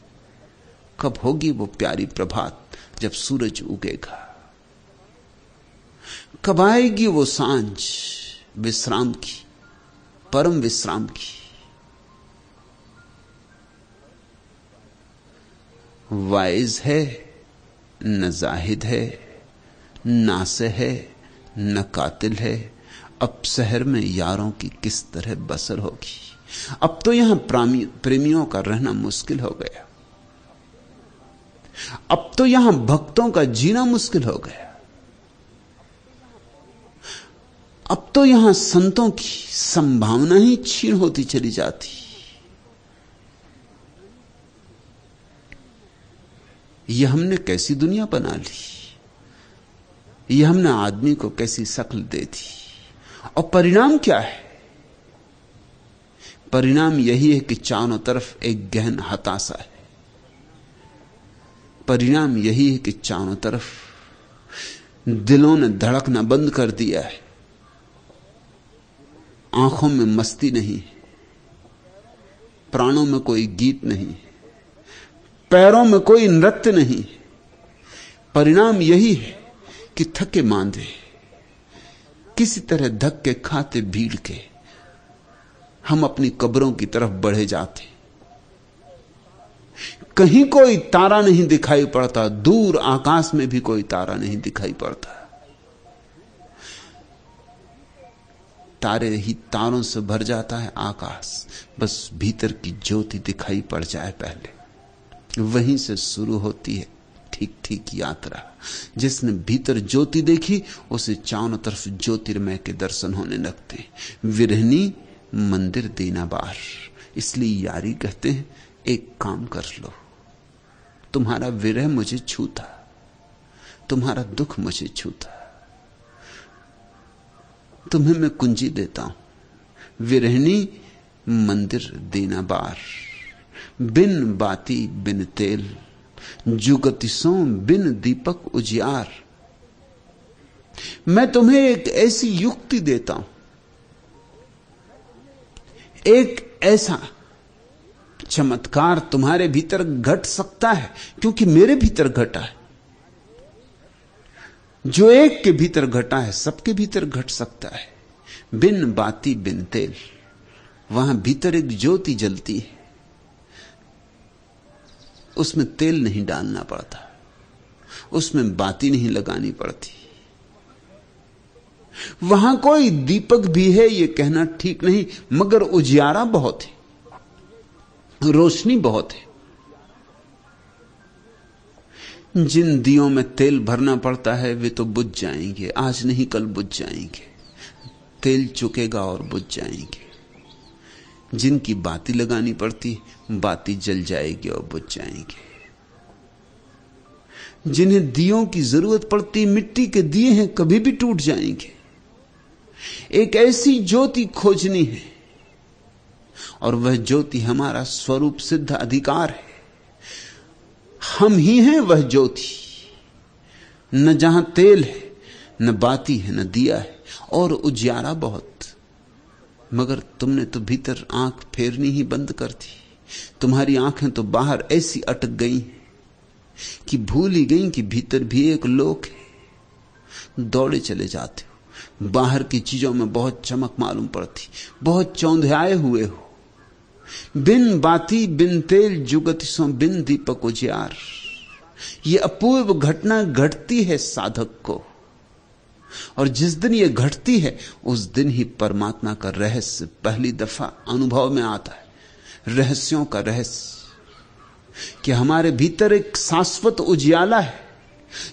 कब होगी वो प्यारी प्रभात जब सूरज उगेगा, कब आएगी वो सांझ विश्राम की, परम विश्राम की। वाइज है न जाहिद है, नासे है न कातिल है, अब शहर में यारों की किस तरह बसर होगी। अब तो यहां प्रेमियों का रहना मुश्किल हो गया, अब तो यहां भक्तों का जीना मुश्किल हो गया, अब तो यहां संतों की संभावना ही क्षीण होती चली जाती। यह हमने कैसी दुनिया बना ली, यह हमने आदमी को कैसी शक्ल दे दी। और परिणाम क्या है? परिणाम यही है कि चारों तरफ एक गहन हताशा है। परिणाम यही है कि चारों तरफ दिलों ने धड़कना बंद कर दिया है, आंखों में मस्ती नहीं, प्राणों में कोई गीत नहीं, पैरों में कोई नृत्य नहीं। परिणाम यही है कि थके मांदे किसी तरह धक्के खाते भीड़ के हम अपनी कब्रों की तरफ बढ़े जाते। कहीं कोई तारा नहीं दिखाई पड़ता, दूर आकाश में भी कोई तारा नहीं दिखाई पड़ता। तारे ही तारों से भर जाता है आकाश, बस भीतर की ज्योति दिखाई पड़ जाए पहले, वहीं से शुरू होती है ठीक ठीक यात्रा। जिसने भीतर ज्योति देखी उसे चारों तरफ ज्योतिर्मय के दर्शन होने लगते। विरहनी मंदिर दीना बार, इसलिए यारी कहते हैं एक काम कर लो, तुम्हारा विरह मुझे छूता, तुम्हारा दुख मुझे छूता। तुम्हें मैं कुंजी देता हूं, विरहनी मंदिर दीना बार, बिन बाती बिन तेल, जुगतिसों बिन दीपक उजियार। मैं तुम्हें एक ऐसी युक्ति देता हूं, एक ऐसा चमत्कार तुम्हारे भीतर घट सकता है, क्योंकि मेरे भीतर घटा है। जो एक के भीतर घटा है सबके भीतर घट सकता है। बिन बाती बिन तेल, वहां भीतर एक ज्योति जलती है, उसमें तेल नहीं डालना पड़ता, उसमें बाती नहीं लगानी पड़ती। वहां कोई दीपक भी है यह कहना ठीक नहीं, मगर उजियारा बहुत है, रोशनी बहुत है। जिन दियों में तेल भरना पड़ता है वे तो बुझ जाएंगे, आज नहीं कल बुझ जाएंगे। तेल चुकेगा और बुझ जाएंगे। जिनकी बाती लगानी पड़ती, बाती जल जाएगी और बुझ जाएंगे। जिन्हें दियों की जरूरत पड़ती, मिट्टी के दिए हैं, कभी भी टूट जाएंगे। एक ऐसी ज्योति खोजनी है, और वह ज्योति हमारा स्वरूप सिद्ध अधिकार है। हम ही हैं वह ज्योति। न जहां तेल है, न बाती है, न दिया है, और उजियारा बहुत। मगर तुमने तो भीतर आंख फेरनी ही बंद कर दी। तुम्हारी आंखें तो बाहर ऐसी अटक गई कि भूल ही गई कि भीतर भी एक लोक है। दौड़े चले जाते हो, बाहर की चीजों में बहुत चमक मालूम पड़ती, बहुत चौंधियाए हुए हो। बिन बाती बिन तेल, जुगतिसों बिन दीपक उजियार। यह अपूर्व घटना घटती है साधक को, और जिस दिन यह घटती है उस दिन ही परमात्मा का रहस्य पहली दफा अनुभव में आता है। रहस्यों का रहस्य कि हमारे भीतर एक शाश्वत उजियाला है,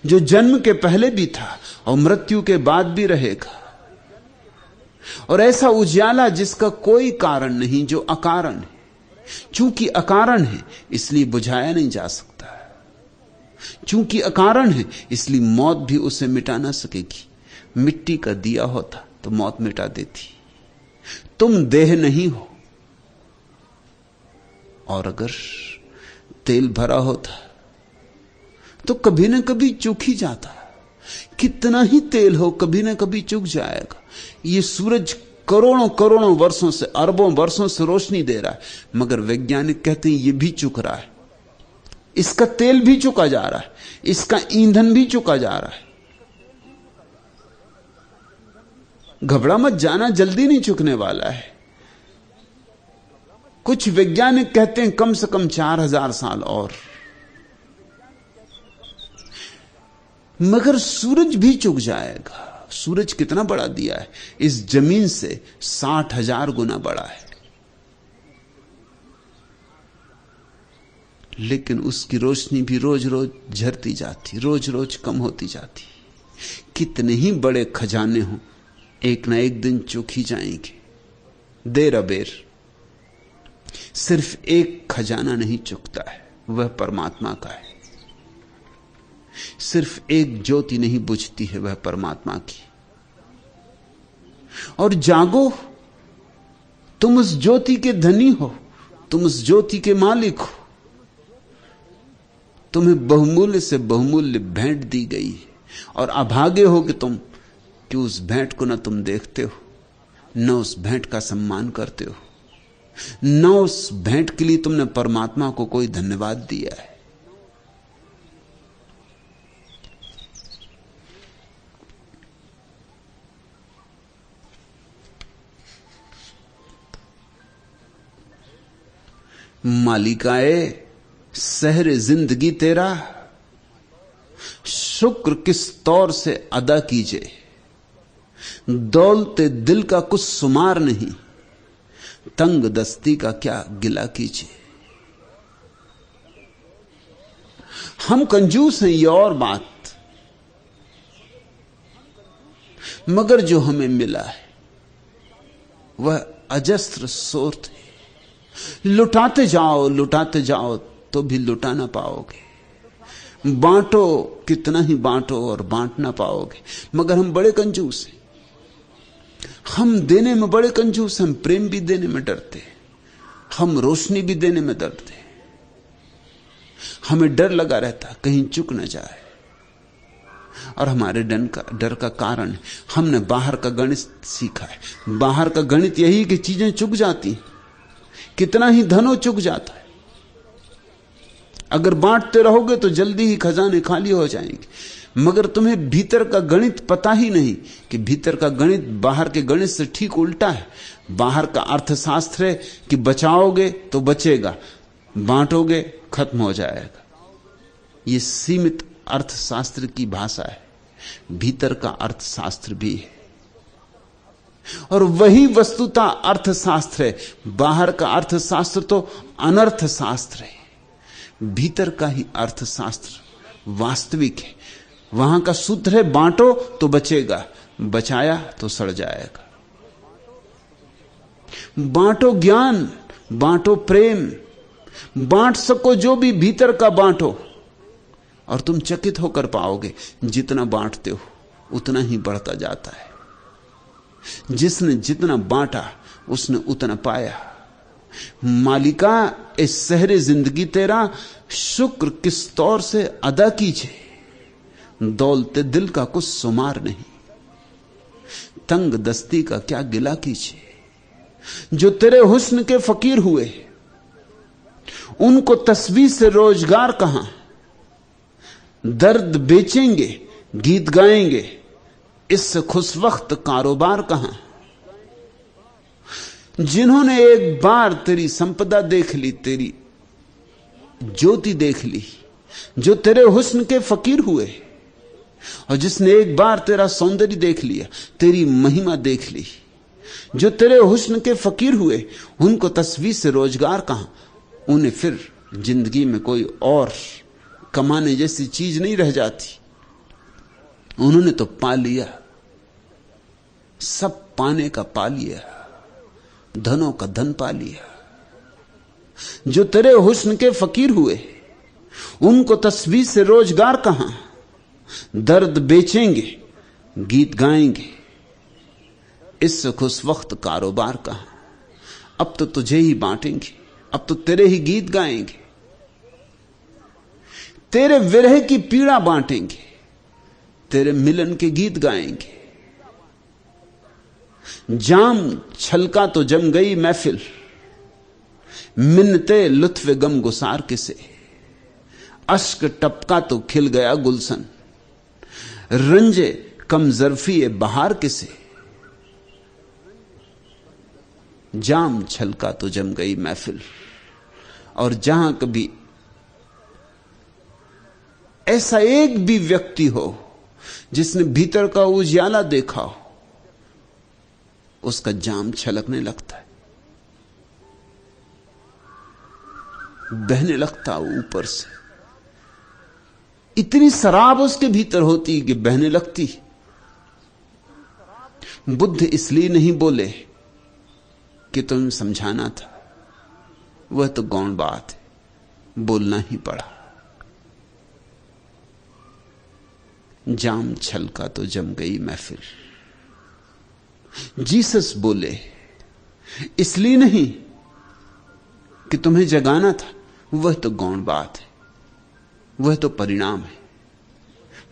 जो जन्म के पहले भी था और मृत्यु के बाद भी रहेगा। और ऐसा उजियाला जिसका कोई कारण नहीं, जो अकारण है। चूंकि अकारण है इसलिए बुझाया नहीं जा सकता। चूंकि अकारण है इसलिए मौत भी उसे मिटा ना सकेगी। मिट्टी का दिया होता तो मौत मिटा देती। तुम देह नहीं हो, और अगर तेल भरा होता तो कभी ना कभी चूक ही जाता। कितना ही तेल हो, कभी ना कभी चूक जाएगा। ये सूरज करोड़ों करोड़ों वर्षों से, अरबों वर्षों से रोशनी दे रहा है, मगर वैज्ञानिक कहते हैं यह भी चुक रहा है। इसका तेल भी चुका जा रहा है, इसका ईंधन भी चुका जा रहा है। घबरा मत जाना, जल्दी नहीं चुकने वाला है। कुछ वैज्ञानिक कहते हैं कम से कम 4000 साल और। मगर सूरज भी चुक जाएगा। सूरज कितना बड़ा दिया है, इस जमीन से 60,000 गुना बड़ा है, लेकिन उसकी रोशनी भी रोज रोज झरती जाती, रोज रोज कम होती जाती। कितने ही बड़े खजाने हों, एक ना एक दिन चुक ही जाएंगे, देर अबेर। सिर्फ एक खजाना नहीं चुकता है, वह परमात्मा का है। सिर्फ एक ज्योति नहीं बुझती है, वह परमात्मा की। और जागो, तुम उस ज्योति के धनी हो, तुम उस ज्योति के मालिक हो। तुम्हें बहुमूल्य से बहुमूल्य भेंट दी गई है, और अभागे हो कि तुम कि उस भेंट को न तुम देखते हो, न उस भेंट का सम्मान करते हो, न उस भेंट के लिए तुमने परमात्मा को कोई धन्यवाद दिया है। मालिकाए सहरे जिंदगी तेरा, शुक्र किस तौर से अदा कीजिए। दौलते दिल का कुछ सुमार नहीं, तंग दस्ती का क्या गिला कीजिए। हम कंजूस हैं, ये और बात, मगर जो हमें मिला है वह अजस्त्र सोर्थ है। लुटाते जाओ तो भी लुटा ना पाओगे। बांटो कितना ही बांटो और बांट ना पाओगे। मगर हम बड़े कंजूस हैं, हम देने में बड़े कंजूस, हम प्रेम भी देने में डरते, हम रोशनी भी देने में डरते, हमें डर लगा रहता कहीं चुक न जाए। और हमारे डर का कारण हमने बाहर का गणित सीखा है। बाहर का गणित यही कि चीजें चुक जाती, कितना ही धनो चुक जाता है। अगर बांटते रहोगे तो जल्दी ही खजाने खाली हो जाएंगे। मगर तुम्हें भीतर का गणित पता ही नहीं कि भीतर का गणित बाहर के गणित से ठीक उल्टा है। बाहर का अर्थशास्त्र है कि बचाओगे तो बचेगा, बांटोगे खत्म हो जाएगा। यह सीमित अर्थशास्त्र की भाषा है, भीतर का अर्थशास्त्र भी है। और वही वस्तुतः अर्थशास्त्र है। बाहर का अर्थशास्त्र तो अनर्थ शास्त्र है, भीतर का ही अर्थशास्त्र वास्तविक है। वहां का सूत्र है बांटो तो बचेगा, बचाया तो सड़ जाएगा। बांटो ज्ञान, बांटो प्रेम, बांट सको जो भी भीतर का बांटो, और तुम चकित होकर पाओगे जितना बांटते हो उतना ही बढ़ता जाता है। जिसने जितना बांटा उसने उतना पाया। मालिका इस सहरे जिंदगी तेरा शुक्र किस तौर से अदा कीजिए, दौलते दिल का कुछ शुमार नहीं, तंग दस्ती का क्या गिला कीजिए। जो तेरे हुस्न के फकीर हुए उनको तस्वीर से रोजगार कहां, दर्द बेचेंगे गीत गाएंगे, इससे खुश वक्त कारोबार कहां। जिन्होंने एक बार तेरी संपदा देख ली, तेरी ज्योति देख ली, जो तेरे हुस्न के फकीर हुए, और जिसने एक बार तेरा सौंदर्य देख लिया, तेरी महिमा देख ली, जो तेरे हुस्न के फकीर हुए, उनको तस्वीर से रोजगार कहां। उन्हें फिर जिंदगी में कोई और कमाने जैसी चीज नहीं रह जाती। उन्होंने तो पा लिया, सब पाने का पा लिया, धनों का धन पा लिया। जो तेरे हुस्न के फकीर हुए उनको तस्वीर से रोजगार कहां, दर्द बेचेंगे गीत गाएंगे, इससे खुश वक्त कारोबार कहां। अब तो तुझे ही बांटेंगे, अब तो तेरे ही गीत गाएंगे, तेरे विरह की पीड़ा बांटेंगे, तेरे मिलन के गीत गाएंगे। जाम छलका तो जम गई महफिल, मिन्नते लुत्फ़े गम गुसार किसे, अश्क टपका तो खिल गया गुलशन, रंजे कम ज़र्फ़ी बहार किसे। जाम छलका तो जम गई महफिल। और जहां कभी ऐसा एक भी व्यक्ति हो जिसने भीतर का उजियाला देखा हो, उसका जाम छलकने लगता है, बहने लगता ऊपर से। इतनी शराब उसके भीतर होती कि बहने लगती। बुद्ध इसलिए नहीं बोले कि तुम्हें समझाना था, वह तो गौण बात है, बोलना ही पड़ा। जाम छलका तो जम गई महफिल। जीसस बोले इसलिए नहीं कि तुम्हें जगाना था, वह तो गौण बात है, वह तो परिणाम है,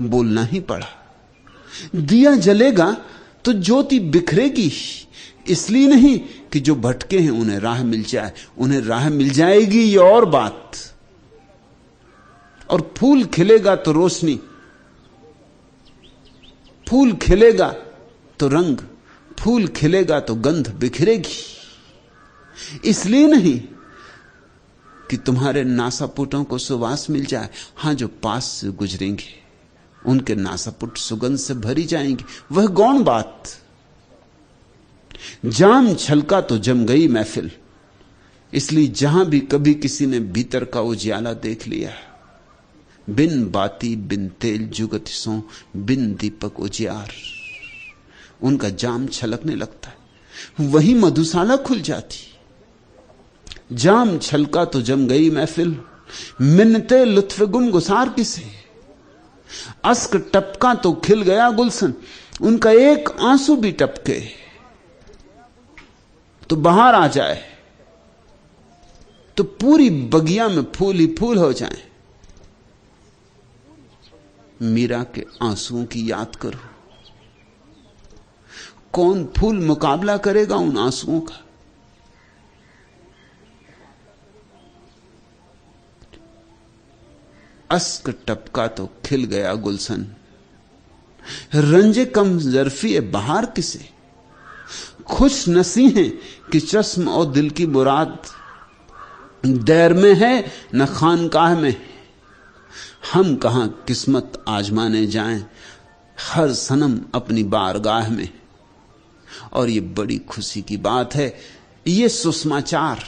बोलना ही पड़ा। दिया जलेगा तो ज्योति बिखरेगी, इसलिए नहीं कि जो भटके हैं उन्हें राह मिल जाए। उन्हें राह मिल जाएगी ये और बात। और फूल खिलेगा तो रोशनी, फूल खिलेगा तो रंग, फूल खिलेगा तो गंध बिखरेगी। इसलिए नहीं कि तुम्हारे नासापुटों को सुवास मिल जाए। हां, जो पास से गुजरेंगे उनके नासापुट सुगंध से भरी जाएंगे, वह गौण बात। जाम छलका तो जम गई महफिल। इसलिए जहां भी कभी किसी ने भीतर का उजियाला देख लिया, बिन बाती बिन तेल जुगत सो बिन दीपक उजियार, उनका जाम छलकने लगता है, वही मधुशाला खुल जाती। जाम छलका तो जम गई महफिल, मिन्नते लुत्फ़े गुम गुसार किसे। अश्क टपका तो खिल गया गुलशन, उनका एक आंसू भी टपके तो बाहर आ जाए, तो पूरी बगिया में फूल ही फूल हो जाएं। मीरा के आंसुओं की याद करो, कौन फूल मुकाबला करेगा उन आंसुओं का। अश्क टपका तो खिल गया गुलशन, रंजे कम जरफी बहार किसे, खुश नसी हैं कि चश्म और दिल की मुराद, दैर में है न खानकाह में, हम कहां किस्मत आजमाने जाएं, हर सनम अपनी बारगाह में। और ये बड़ी खुशी की बात है, ये सुषमाचार,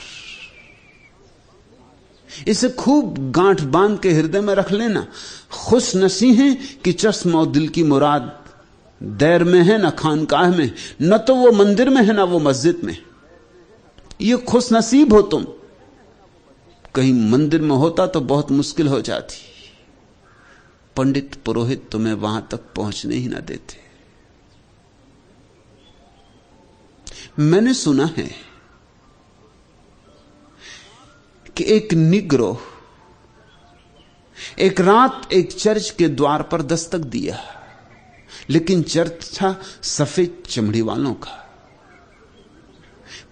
इसे खूब गांठ बांध के हृदय में रख लेना। खुश नसी हैं कि चश्म और दिल की मुराद, दैर में है ना खानकाह में, न तो वो मंदिर में है ना वो मस्जिद में। ये खुश नसीब हो तुम, कहीं मंदिर में होता तो बहुत मुश्किल हो जाती, पंडित पुरोहित तुम्हें वहां तक पहुंचने ही ना देते। मैंने सुना है कि एक निग्रो एक रात एक चर्च के द्वार पर दस्तक दिया, लेकिन चर्च था सफेद चमड़ी वालों का।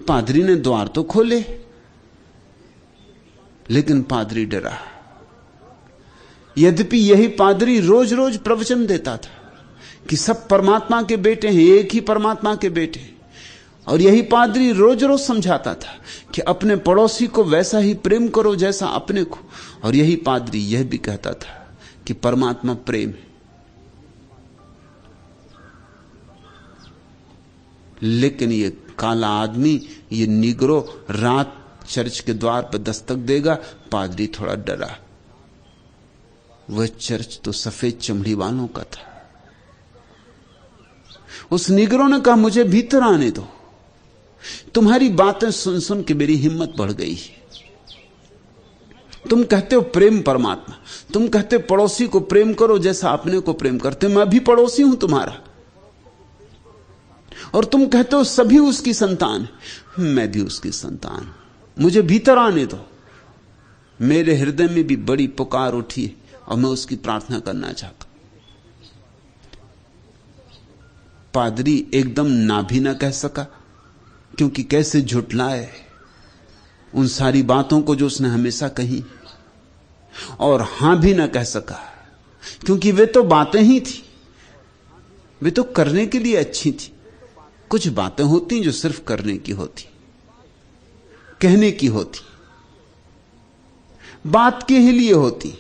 पादरी ने द्वार तो खोले, लेकिन पादरी डरा। यद्यपि यही पादरी रोज रोज प्रवचन देता था कि सब परमात्मा के बेटे हैं, एक ही परमात्मा के बेटे। और यही पादरी रोज रोज समझाता था कि अपने पड़ोसी को वैसा ही प्रेम करो जैसा अपने को। और यही पादरी यह भी कहता था कि परमात्मा प्रेम है। लेकिन ये काला आदमी, ये निग्रो रात चर्च के द्वार पर दस्तक देगा। पादरी थोड़ा डरा, वह चर्च तो सफेद चमड़ी वालों का था। उस निग्रो ने कहा, मुझे भीतर आने दो, तुम्हारी बातें सुन सुन के मेरी हिम्मत बढ़ गई है। तुम कहते हो प्रेम परमात्मा, तुम कहते हो पड़ोसी को प्रेम करो जैसा अपने को प्रेम करते। मैं भी पड़ोसी हूं तुम्हारा, और तुम कहते हो सभी उसकी संतान है, मैं भी उसकी संतान हूं। मुझे भीतर आने दो, मेरे हृदय में भी बड़ी पुकार उठी है और मैं उसकी प्रार्थना करना चाहता हूं। पादरी एकदम ना भी ना कह सका, क्योंकि कैसे झुठलाए उन सारी बातों को जो उसने हमेशा कही, और हां भी ना कह सका, क्योंकि वे तो बातें ही थी, वे तो करने के लिए अच्छी थी। कुछ बातें होती जो सिर्फ करने की होती, कहने की होती, बात के ही लिए होती।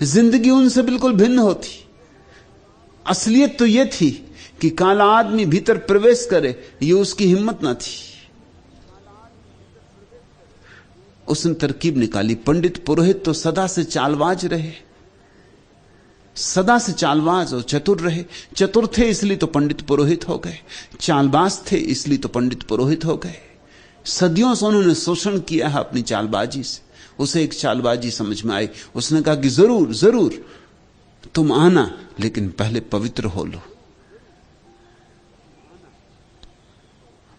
जिंदगी उनसे बिल्कुल भिन्न होती। असलियत तो यह थी कि काला आदमी भीतर प्रवेश करे, यह उसकी हिम्मत ना थी। उसने तरकीब निकाली। पंडित पुरोहित तो सदा से चालबाज रहे, सदा से चालबाज और चतुर रहे। चतुर थे इसलिए तो पंडित पुरोहित हो गए, चालबाज थे इसलिए तो पंडित पुरोहित हो गए। सदियों से उन्होंने शोषण किया है अपनी चालबाजी से। उसे एक चालबाजी समझ में आई। उसने कहा कि जरूर जरूर तुम आना, लेकिन पहले पवित्र हो लो,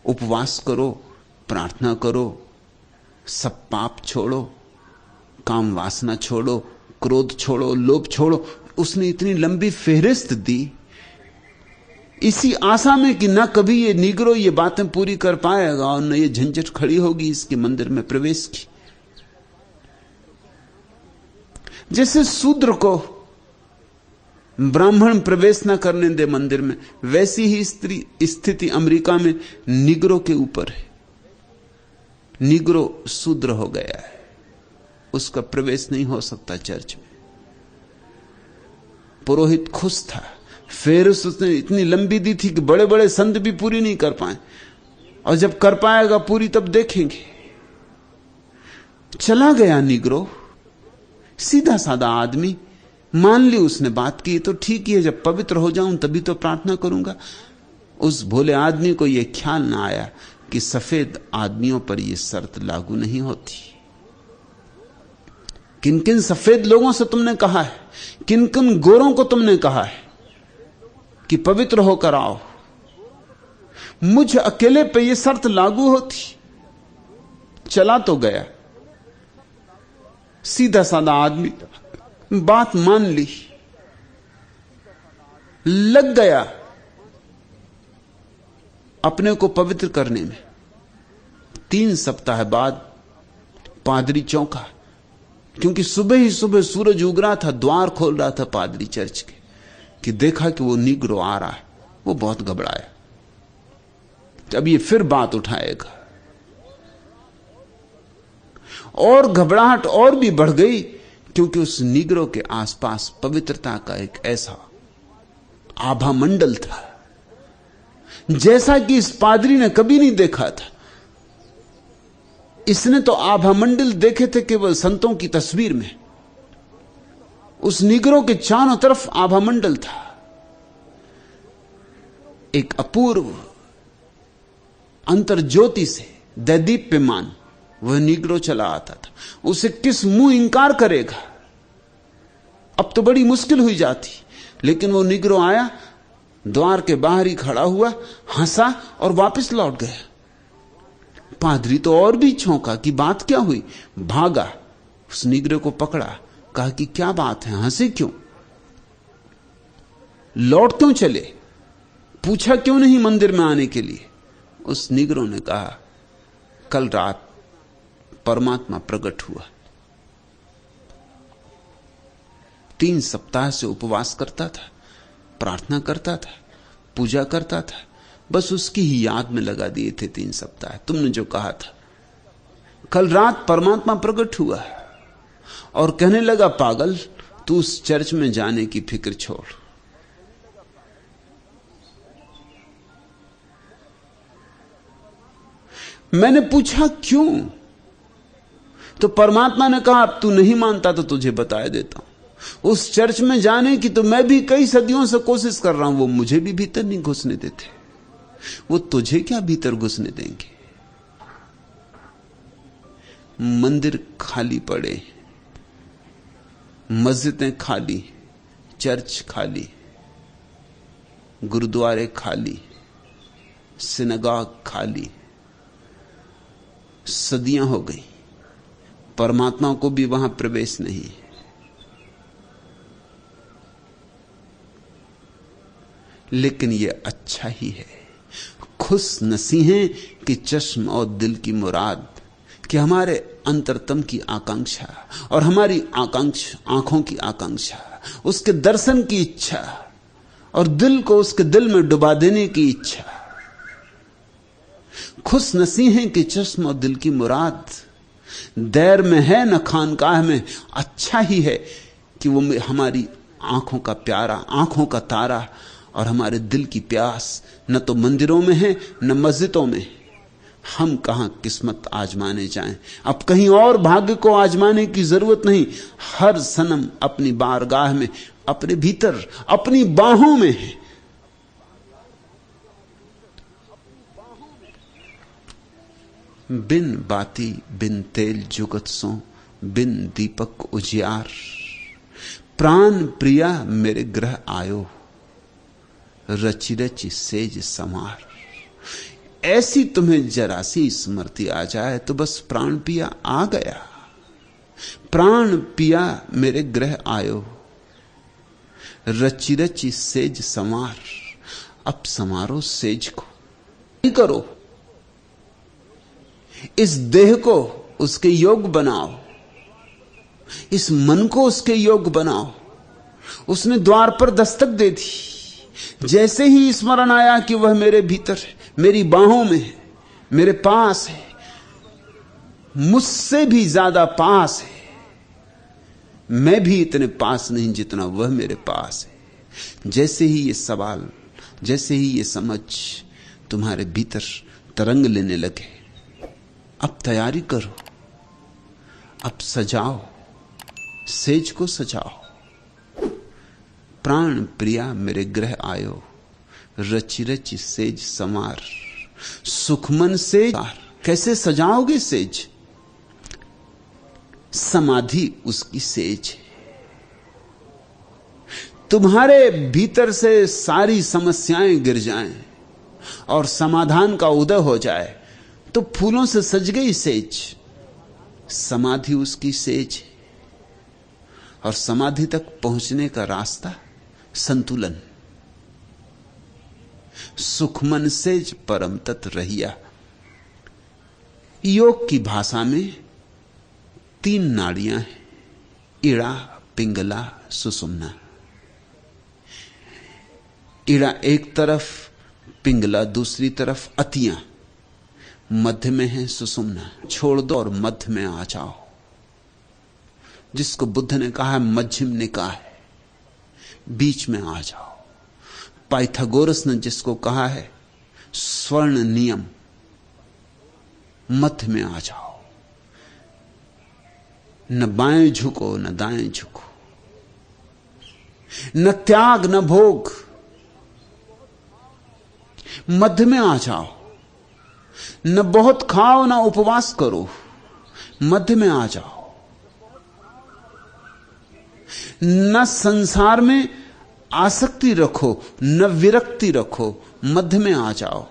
उपवास करो, प्रार्थना करो, सब पाप छोड़ो, काम वासना छोड़ो, क्रोध छोड़ो, लोभ छोड़ो। उसने इतनी लंबी फेहरिस्त दी, इसी आशा में कि ना कभी ये निग्रो ये बातें पूरी कर पाएगा और न ये झंझट खड़ी होगी इसके मंदिर में प्रवेश की। जैसे शूद्र को ब्राह्मण प्रवेश ना करने दे मंदिर में, वैसी ही स्थिति अमेरिका में निग्रो के ऊपर है। निग्रो शूद्र हो गया है, उसका प्रवेश नहीं हो सकता चर्च में। पुरोहित खुश था, फिर उसने इतनी लंबी दी थी कि बड़े बड़े संत भी पूरी नहीं कर पाए, और जब कर पाएगा पूरी तब देखेंगे। चला गया निग्रो, सीधा साधा आदमी। मान ली उसने बात की तो ठीक ही है, जब पवित्र हो जाऊं तभी तो प्रार्थना करूंगा। उस भोले आदमी को यह ख्याल ना आया कि सफेद आदमियों पर यह शर्त लागू नहीं होती। किन किन सफेद लोगों से तुमने कहा है, किन किन गोरों को तुमने कहा है कि पवित्र होकर आओ? मुझ अकेले पे यह शर्त लागू होती? चला तो गया, सीधा साधा आदमी, बात मान ली, लग गया अपने को पवित्र करने में। 3 सप्ताह बाद पादरी चौंका, क्योंकि सुबह ही सुबह सूरज उग रहा था, द्वार खोल रहा था पादरी चर्च के, कि देखा कि वो नीग्रो आ रहा है। वो बहुत घबराया, अब ये फिर बात उठाएगा। और घबराहट और भी बढ़ गई, क्योंकि उस नीग्रो के आसपास पवित्रता का एक ऐसा आभा मंडल था जैसा कि इस पादरी ने कभी नहीं देखा था। इसने तो आभा मंडल देखे थे केवल संतों की तस्वीर में, उस नीग्रो के चारों तरफ आभा मंडल था। एक अपूर्व अंतर्ज्योति से दैदीप्यमान वह नीग्रो चला आता था। उसे किस मुंह इंकार करेगा? अब तो बड़ी मुश्किल हुई जाती, लेकिन वो नीग्रो आया, द्वार के बाहर ही खड़ा हुआ, हंसा और वापस लौट गया। पादरी तो और भी चौंका कि बात क्या हुई, भागा, उस नीग्रो को पकड़ा, कहा कि क्या बात है, हंसे क्यों, लौट क्यों चले, पूछा क्यों नहीं मंदिर में आने के लिए? उस नीग्रो ने कहा, कल रात परमात्मा प्रकट हुआ। 3 सप्ताह से उपवास करता था, प्रार्थना करता था, पूजा करता था, बस उसकी ही याद में लगा दिए थे 3 सप्ताह। तुमने जो कहा था, कल रात परमात्मा प्रकट हुआ, और कहने लगा, पागल, तू उस चर्च में जाने की फिक्र छोड़। मैंने पूछा क्यों? तो परमात्मा ने कहा, अब तू नहीं मानता तो तुझे बताया देता हूं। उस चर्च में जाने की तो मैं भी कई सदियों से कोशिश कर रहा हूं, वो मुझे भी भीतर नहीं घुसने देते। वो तुझे क्या भीतर घुसने देंगे? मंदिर खाली पड़े, मस्जिदें खाली, चर्च खाली, गुरुद्वारे खाली, सिनगाग खाली, सदियां हो गई, परमात्मा को भी वहां प्रवेश नहीं। लेकिन यह अच्छा ही है, खुश नसी हैं कि चश्म और दिल की मुराद, कि हमारे अंतरतम की आकांक्षा और हमारी आकांक्षा, आंखों की आकांक्षा, उसके दर्शन की इच्छा और दिल को उसके दिल में डुबा देने की इच्छा। खुश नसी हैं कि चश्म और दिल की मुराद, दैर में है न खानकाह में। अच्छा ही है कि वो हमारी आंखों का प्यारा, आंखों का तारा और हमारे दिल की प्यास न तो मंदिरों में है न मस्जिदों में। हम कहां किस्मत आजमाने जाएं? अब कहीं और भाग्य को आजमाने की जरूरत नहीं। हर सनम अपनी बारगाह में, अपने भीतर, अपनी बाहों में है। बिन बाती बिन तेल जुगत सो, बिन दीपक उजियार, प्राण प्रिया मेरे ग्रह आयो, रची रची सेज समार। ऐसी तुम्हें जरा सी स्मृति आ जाए तो बस प्राण पिया आ गया। प्राण पिया मेरे ग्रह आयो, रची रची सेज समार। अब समारो सेज को, नहीं करो, इस देह को उसके योग बनाओ, इस मन को उसके योग बनाओ। उसने द्वार पर दस्तक दे दी। जैसे ही स्मरण आया कि वह मेरे भीतर है, मेरी बाहों में है, मेरे पास है, मुझसे भी ज्यादा पास है, मैं भी इतने पास नहीं जितना वह मेरे पास है। जैसे ही ये सवाल, जैसे ही ये समझ तुम्हारे भीतर तरंग लेने लगे, अब तैयारी करो, अब सजाओ, सेज को सजाओ। प्राण प्रिया मेरे ग्रह आयो, रची रची सेज समार। सुखमन सेज कैसे सजाओगे? सेज समाधि उसकी सेज है। तुम्हारे भीतर से सारी समस्याएं गिर जाएं और समाधान का उदय हो जाए तो फूलों से सज गई सेज। समाधि उसकी सेज है। और समाधि तक पहुंचने का रास्ता संतुलन। सुखमन सेज परम तत् रहिया। योग की भाषा में 3 नाड़ियां हैं, इड़ा, पिंगला, सुषुम्ना। इड़ा एक तरफ, पिंगला दूसरी तरफ, अतियां मध्य में है सुषुम्ना। छोड़ दो और मध्य में आ जाओ, जिसको बुद्ध ने कहा है मध्यम निकाय, बीच में आ जाओ। पाइथागोरस ने जिसको कहा है स्वर्ण नियम, मध्य में आ जाओ। न बाएं झुको न दाएं झुको, न त्याग न भोग, मध्य में आ जाओ। न बहुत खाओ न उपवास करो, मध्य में आ जाओ। न संसार में आसक्ति रखो न विरक्ति रखो, मध्य में आ जाओ।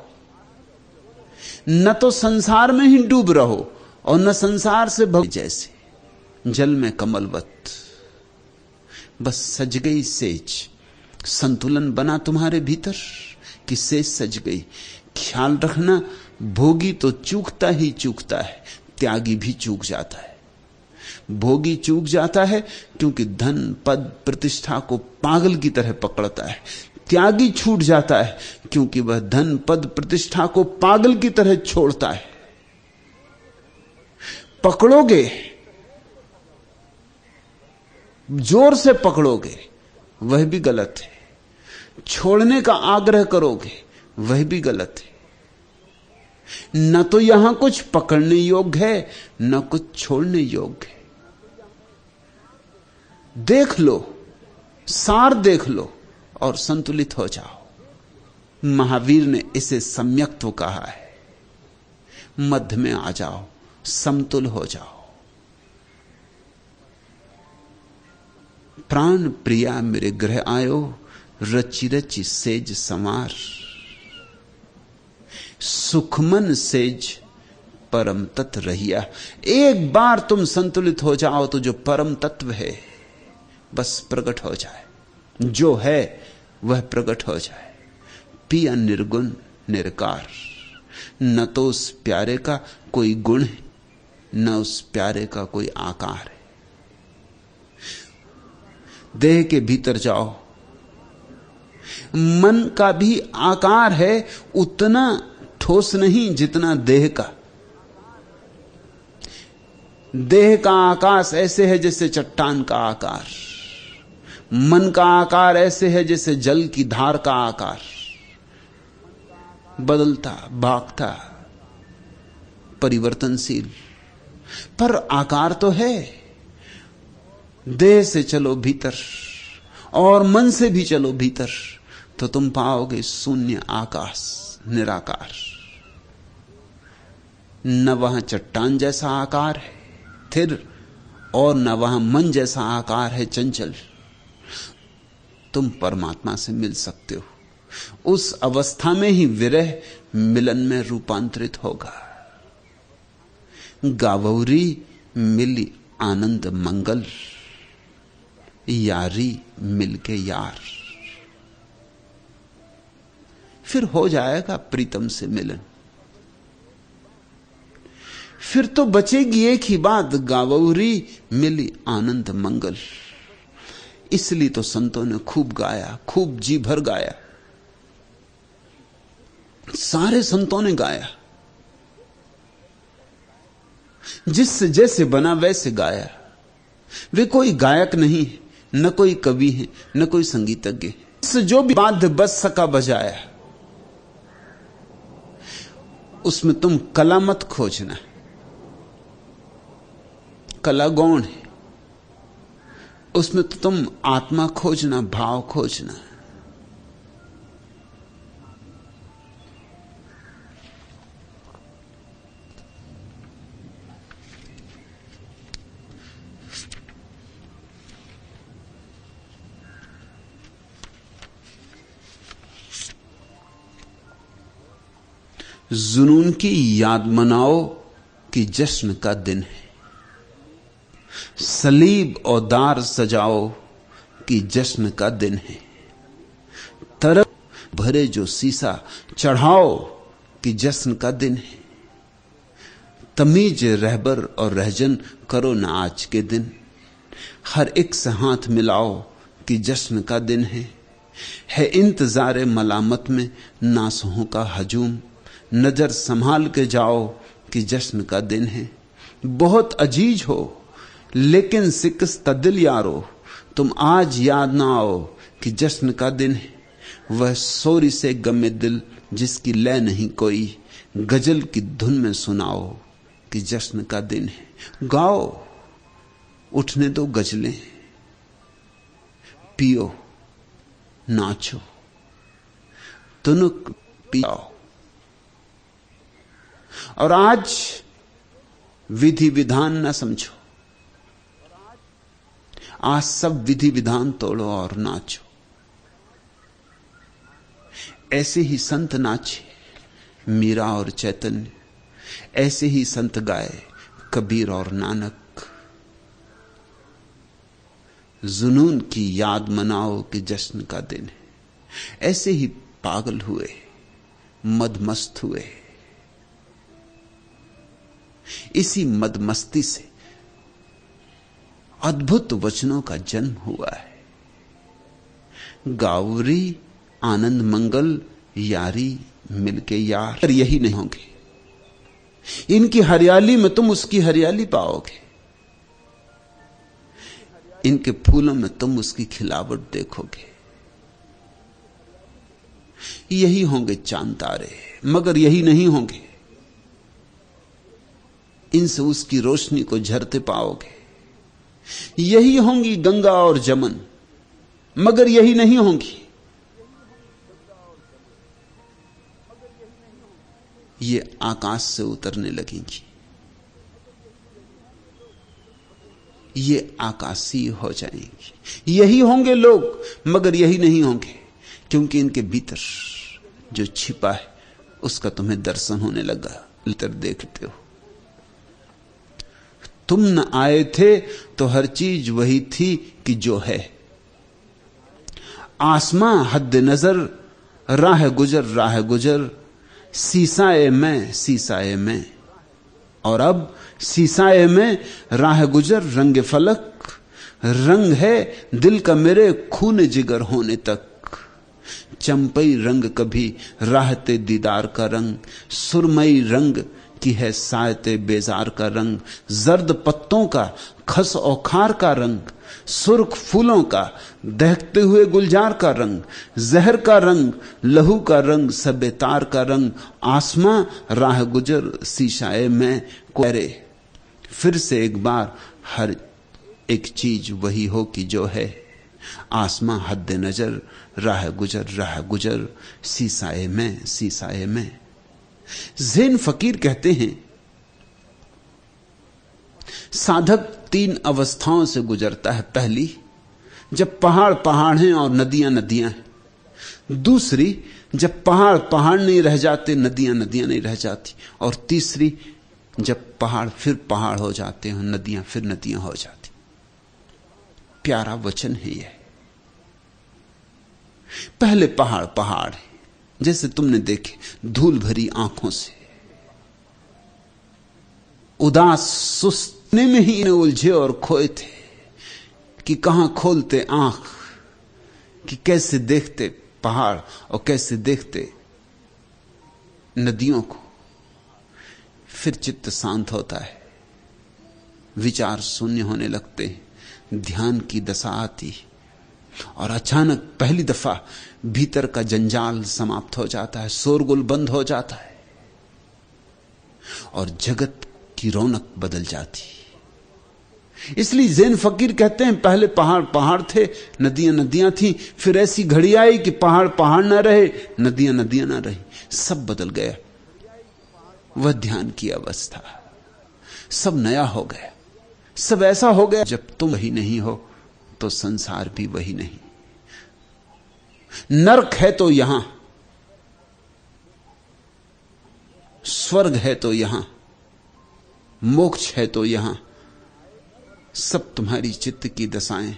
न तो संसार में ही डूब रहो और न संसार से भग, जैसे जल में कमलवत। बस सज गई सेज। संतुलन बना तुम्हारे भीतर कि सेज सज गई। ख्याल रखना, भोगी तो चूकता ही चूकता है, त्यागी भी चूक जाता है। भोगी चूक जाता है क्योंकि धन पद प्रतिष्ठा को पागल की तरह पकड़ता है। त्यागी छूट जाता है क्योंकि वह धन पद प्रतिष्ठा को पागल की तरह छोड़ता है। पकड़ोगे, जोर से पकड़ोगे, वह भी गलत है। छोड़ने का आग्रह करोगे, वह भी गलत है। न तो यहां कुछ पकड़ने योग्य है न कुछ छोड़ने योग्य है। देख लो, सार देख लो और संतुलित हो जाओ। महावीर ने इसे सम्यक्त्व कहा है। मध्य में आ जाओ, समतुल हो जाओ। प्राण प्रिया मेरे गृह आयो, रचि रचि सेज समार। सुखमन सेज परम तत्व रहिया। एक बार तुम संतुलित हो जाओ तो जो परम तत्व है बस प्रकट हो जाए। जो है वह प्रकट हो जाए। पिया निर्गुण निरकार। न तो उस प्यारे का कोई गुण है न उस प्यारे का कोई आकार है। देह के भीतर जाओ, मन का भी आकार है, उतना ठोस नहीं जितना देह का। देह का आकाश ऐसे है जैसे चट्टान का आकार। मन का आकार ऐसे है जैसे जल की धार का आकार, बदलता भागता परिवर्तनशील, पर आकार तो है। देह से चलो भीतर और मन से भी चलो भीतर तो तुम पाओगे शून्य आकाश, निराकार। न वहां चट्टान जैसा आकार है स्थिर और न वहां मन जैसा आकार है चंचल। तुम परमात्मा से मिल सकते हो। उस अवस्था में ही विरह मिलन में रूपांतरित होगा। गावौरी मिली आनंद मंगल, यारी मिलके यार। फिर हो जाएगा प्रीतम से मिलन। फिर तो बचेगी एक ही बात, गावौरी मिली आनंद मंगल। इसलिए तो संतों ने खूब गाया, खूब जी भर गाया। सारे संतों ने गाया, जिससे जैसे बना वैसे गाया। वे कोई गायक नहीं है, न कोई कवि है, न कोई संगीतज्ञ। इससे जो भी वाद्य बज सका बजाया। उसमें तुम कला मत खोजना, कला गौण है। उसमें तो तुम आत्मा खोजना, भाव खोजना। जुनून की याद मनाओ कि जश्न का दिन है। सलीब और दार सजाओ कि जश्न का दिन है। तरफ भरे जो शीशा चढ़ाओ कि जश्न का दिन है। तमीज रहबर और रहजन करो न आज के दिन। हर एक से हाथ मिलाओ कि जश्न का दिन है इंतजारे मलामत में नासहों का हजूम। नजर संभाल के जाओ कि जश्न का दिन है। बहुत अजीज हो लेकिन सिकस्ता दिल यारो, तुम आज याद ना आओ कि जश्न का दिन है। वह सोरी से गमे दिल जिसकी लय नहीं कोई, गजल की धुन में सुनाओ कि जश्न का दिन है। गाओ, उठने दो गजलें, पियो, नाचो, तुनुक पियाओ। और आज विधि विधान न समझो, आज सब विधि विधान तोड़ो और नाचो। ऐसे ही संत नाचे मीरा और चैतन्य, ऐसे ही संत गाए कबीर और नानक। जुनून की याद मनाओ कि जश्न का दिन है। ऐसे ही पागल हुए, मदमस्त हुए। इसी मदमस्ती से अद्भुत वचनों का जन्म हुआ है। गावरी आनंद मंगल यारी मिलके यार, यही नहीं होंगे। इनकी हरियाली में तुम उसकी हरियाली पाओगे, इनके फूलों में तुम उसकी खिलावट देखोगे। यही होंगे चांद तारे, मगर यही नहीं होंगे। इनसे उसकी रोशनी को झरते पाओगे। यही होंगी गंगा और जमन, मगर यही नहीं होंगी। ये आकाश से उतरने लगेंगी, ये आकाशीय हो जाएंगी। यही होंगे लोग, मगर यही नहीं होंगे, क्योंकि इनके भीतर जो छिपा है उसका तुम्हें दर्शन होने लगा। भीतर देखते हो। तुम न आए थे तो हर चीज वही थी कि जो है। आसमां हद नजर, राह गुजर, सीसाए मैं। और अब सीसाए में राह गुजर रंग फलक। रंग है दिल का मेरे खून जिगर होने तक। चंपई रंग कभी राहते दीदार का रंग। सुरमई रंग की है सायते बेजार का रंग। जर्द पत्तों का खस और खार का रंग। सुर्ख फूलों का दहकते हुए गुलजार का रंग। जहर का रंग, लहू का रंग, सबेतार का रंग। आसमां राह गुजर शीशाए में कोरे। फिर से एक बार हर एक चीज वही हो कि जो है। आसमां हद नजर, राह गुजर, शीशाए में। ज़ैन फकीर कहते हैं, साधक 3 अवस्थाओं से गुजरता है। पहली, जब पहाड़ पहाड़ हैं और नदियां नदियां हैं। दूसरी, जब पहाड़ पहाड़ नहीं रह जाते, नदियां नदियां नहीं रह जाती। और तीसरी, जब पहाड़ फिर पहाड़ हो जाते हैं, नदियां फिर नदियां हो जाती। प्यारा वचन है यह। पहले पहाड़ पहाड़ है, जैसे तुमने देखे धूल भरी आंखों से, उदास सुस्तने में ही इन्हें उलझे और खोए थे कि कहां खोलते आंख, कि कैसे देखते पहाड़ और कैसे देखते नदियों को। फिर चित्त शांत होता है, विचार शून्य होने लगते हैं, ध्यान की दशा आती और अचानक पहली दफा भीतर का जंजाल समाप्त हो जाता है, शोरगुल बंद हो जाता है और जगत की रौनक बदल जाती। इसलिए ज़ैन फकीर कहते हैं, पहले पहाड़ पहाड़ थे, नदियां नदियां थी। फिर ऐसी घड़ी आई कि पहाड़ पहाड़ ना रहे, नदियां नदियां ना रही, सब बदल गया। वह ध्यान की अवस्था, सब नया हो गया, सब ऐसा हो गया। जब तुम वही नहीं हो तो संसार भी वही नहीं। नरक है तो यहां, स्वर्ग है तो यहां, मोक्ष है तो यहां, सब तुम्हारी चित्त की दशाएं।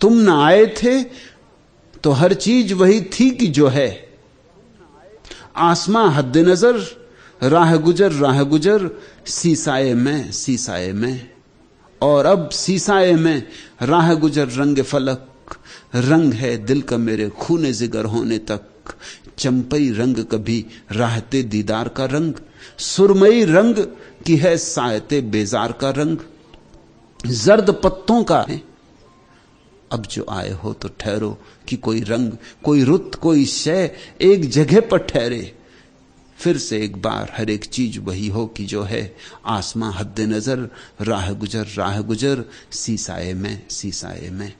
तुम ना आए थे तो हर चीज वही थी कि जो है। आसमां हद नजर, राह गुजर, सीसाए में, सीसाए में। और अब सीसाए में राह गुजर रंग फलक, रंग है दिल का मेरे खूने जिगर होने तक। चंपई रंग कभी राहते दीदार का रंग, सुरमई रंग की है सायते बेजार का रंग। जर्द पत्तों का है अब जो आए हो तो ठहरो कि कोई रंग, कोई रुत, कोई शय एक जगह पर ठहरे। फिर से एक बार हर एक चीज वही हो कि जो है। आसमां हद नजर, राह गुजर, सीसाए में, सीसाए में।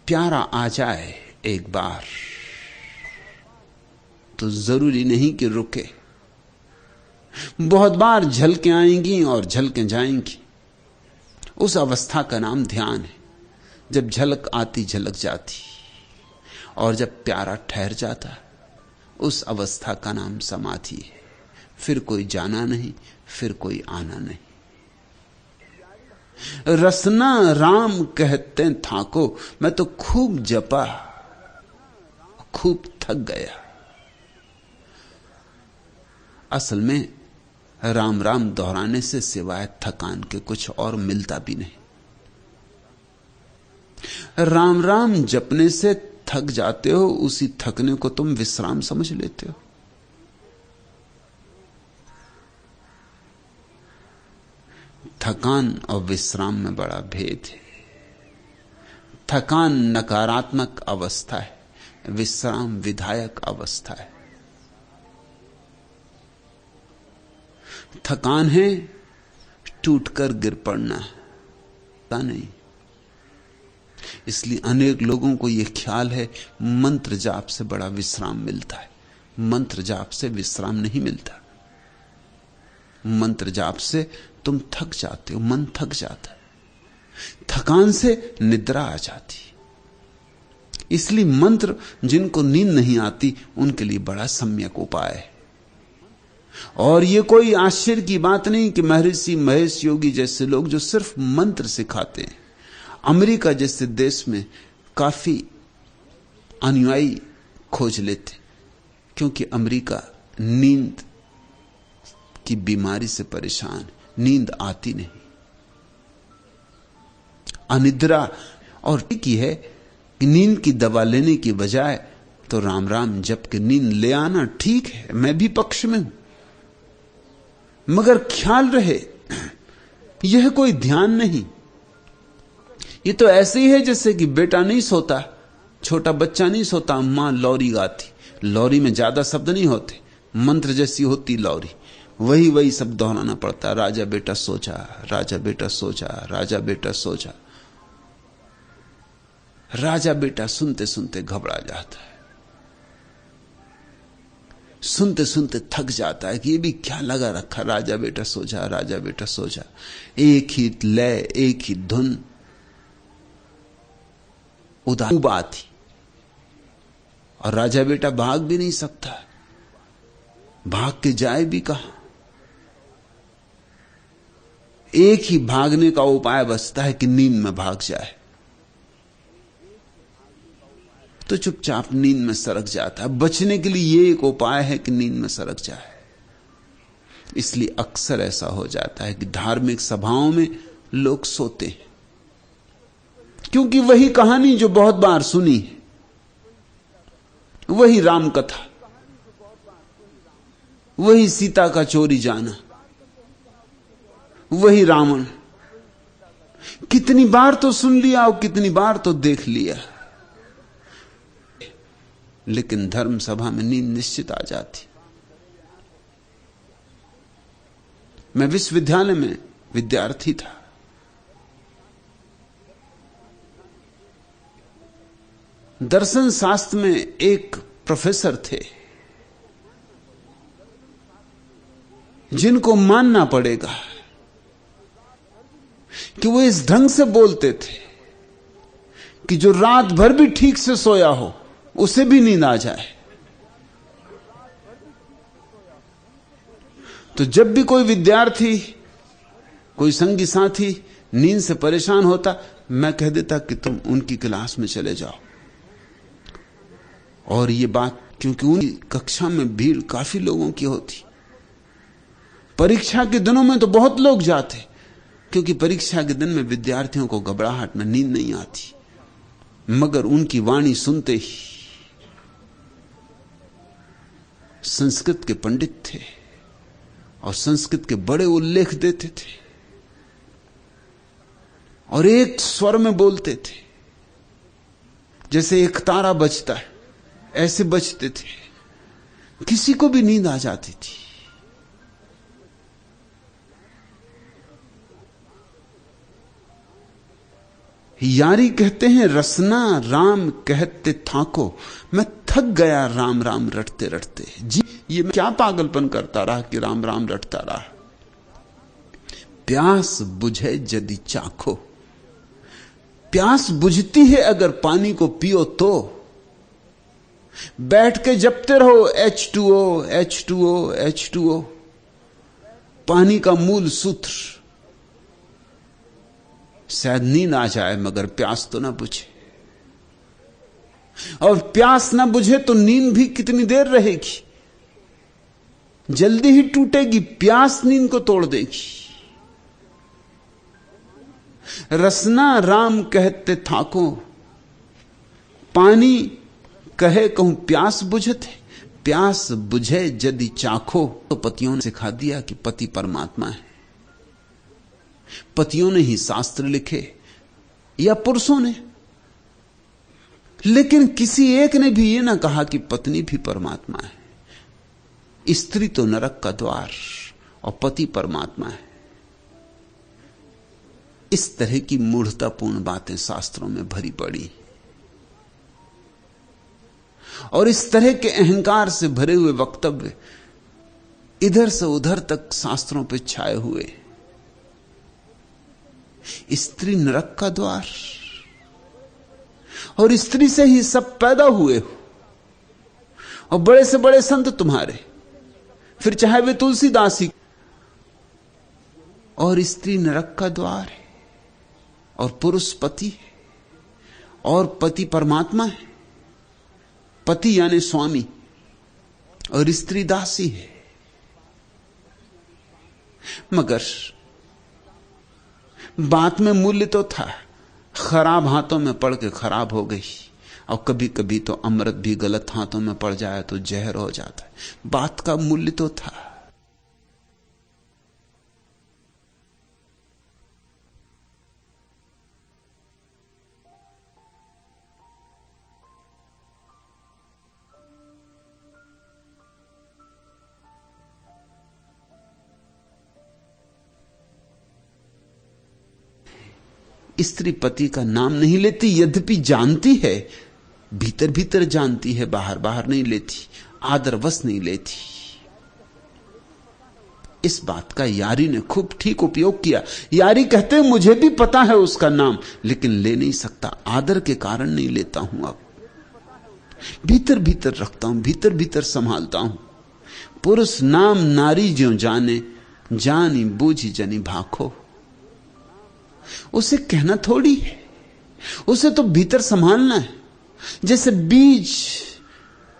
प्यारा आ जाए एक बार तो जरूरी नहीं कि रुके। बहुत बार झलकें आएंगी और झलकें जाएंगी। उस अवस्था का नाम ध्यान है, जब झलक आती झलक जाती। और जब प्यारा ठहर जाता, उस अवस्था का नाम समाधि है। फिर कोई जाना नहीं, फिर कोई आना नहीं। रसना राम कहते थाको, मैं तो खूब जपा, खूब थक गया। असल में राम राम दोहराने से सिवाय थकान के कुछ और मिलता भी नहीं। राम राम जपने से थक जाते हो, उसी थकने को तुम विश्राम समझ लेते हो। थकान और विश्राम में बड़ा भेद है। थकान नकारात्मक अवस्था है, विश्राम विधायक अवस्था है। थकान है टूटकर गिर पड़ना, नहीं। इसलिए अनेक लोगों को यह ख्याल है मंत्र जाप से बड़ा विश्राम मिलता है। मंत्र जाप से विश्राम नहीं मिलता। मंत्र जाप से तुम थक जाते हो, मन थक जाता है। थकान से निद्रा आ जाती। इसलिए मंत्र जिनको नींद नहीं आती उनके लिए बड़ा सम्यक उपाय है। और यह कोई आश्चर्य की बात नहीं कि महर्षि महेश योगी जैसे लोग जो सिर्फ मंत्र सिखाते हैं, अमेरिका जैसे देश में काफी अनुयायी खोज लेते, क्योंकि अमेरिका नींद की बीमारी से परेशान, नींद आती नहीं, अनिद्रा। और ठीक ही है कि नींद की दवा लेने की बजाय तो राम राम जप के नींद ले आना ठीक है, मैं भी पक्ष में हूं। मगर ख्याल रहे यह कोई ध्यान नहीं। ये तो ऐसे ही है जैसे कि बेटा नहीं सोता, छोटा बच्चा नहीं सोता, मां लौरी गाती। लौरी में ज्यादा शब्द नहीं होते, मंत्र जैसी होती लौरी। वही सब दोहराना पड़ता। राजा बेटा सो जा, राजा बेटा सो जा, राजा बेटा सो जा। राजा बेटा सुनते सुनते घबरा जाता है, सुनते सुनते थक जाता है कि ये भी क्या लगा रखा, राजा बेटा सो जा, राजा बेटा सो जा। एक ही लय, एक ही धुन, उदास बात थी। और राजा बेटा भाग भी नहीं सकता, भाग के जाए भी कहां। एक ही भागने का उपाय बचता है कि नींद में भाग जाए, तो चुपचाप नींद में सरक जाता है। बचने के लिए यह एक उपाय है कि नींद में सरक जाए। इसलिए अक्सर ऐसा हो जाता है कि धार्मिक सभाओं में लोग सोते हैं, क्योंकि वही कहानी जो बहुत बार सुनी है, वही राम कथा, वही सीता का चोरी जाना, वही रावण, कितनी बार तो सुन लिया और कितनी बार तो देख लिया। लेकिन धर्म सभा में नींद निश्चित आ जाती। मैं विश्वविद्यालय में विद्यार्थी था। दर्शन शास्त्र में एक प्रोफेसर थे जिनको मानना पड़ेगा कि वो इस ढंग से बोलते थे कि जो रात भर भी ठीक से सोया हो उसे भी नींद आ जाए। तो जब भी कोई विद्यार्थी, कोई संगी साथी नींद से परेशान होता, मैं कह देता कि तुम उनकी क्लास में चले जाओ। और ये बात, क्योंकि उनकी कक्षा में भीड़ काफी लोगों की होती। परीक्षा के दिनों में तो बहुत लोग जाते, क्योंकि परीक्षा के दिन में विद्यार्थियों को घबराहट में नींद नहीं आती। मगर उनकी वाणी सुनते ही, संस्कृत के पंडित थे और संस्कृत के बड़े उल्लेख देते थे और एक स्वर में बोलते थे, जैसे एक तारा बजता है ऐसे बजते थे, किसी को भी नींद आ जाती थी। यारी कहते हैं रसना राम कहते थाको, मैं थक गया राम राम रटते रटते। जी, ये मैं क्या पागलपन करता रहा कि राम राम रटता रहा। प्यास बुझे यदि चाखो, प्यास बुझती है अगर पानी को पियो तो। बैठ के जपते रहो H2O H2O H2O, पानी का मूल सूत्र। शायद नींद आ जाए मगर प्यास तो ना बुझे, और प्यास ना बुझे तो नींद भी कितनी देर रहेगी, जल्दी ही टूटेगी। प्यास नींद को तोड़ देगी। रसना राम कहते थाको, पानी कहे कहूं प्यास बुझत है, प्यास बुझे यदि चाखो। तो पतियों ने सिखा दिया कि पति परमात्मा है। पतियों ने ही शास्त्र लिखे या पुरुषों ने, लेकिन किसी एक ने भी यह ना कहा कि पत्नी भी परमात्मा है। स्त्री तो नरक का द्वार और पति परमात्मा है। इस तरह की मूढ़तापूर्ण बातें शास्त्रों में भरी पड़ी, और इस तरह के अहंकार से भरे हुए वक्तव्य इधर से उधर तक शास्त्रों पे छाए हुए। स्त्री नरक का द्वार, और स्त्री से ही सब पैदा हुए हो, और बड़े से बड़े संत तुम्हारे, फिर चाहे वे तुलसीदास ही। और स्त्री नरक का द्वार है, और पुरुष पति है, और पति परमात्मा है। पति यानी स्वामी, और स्त्री दासी है। मगर बात में मूल्य तो था, खराब हाथों में पड़ के खराब हो गई। और कभी कभी तो अमृत भी गलत हाथों में पड़ जाए तो जहर हो जाता है। बात का मूल्य तो था। स्त्री पति का नाम नहीं लेती, यद्यपि जानती है, भीतर भीतर जानती है, बाहर बाहर नहीं लेती, आदरवश नहीं लेती। इस बात का यारी ने खूब ठीक उपयोग किया। यारी कहते हैं मुझे भी पता है उसका नाम, लेकिन ले नहीं सकता, आदर के कारण नहीं लेता हूं। अब भीतर भीतर रखता हूं, भीतर भीतर संभालता हूं। पुरुष नाम नारी ज्यों जाने, जानी बूझी जनी भाखो। उसे कहना थोड़ी है, उसे तो भीतर संभालना है। जैसे बीज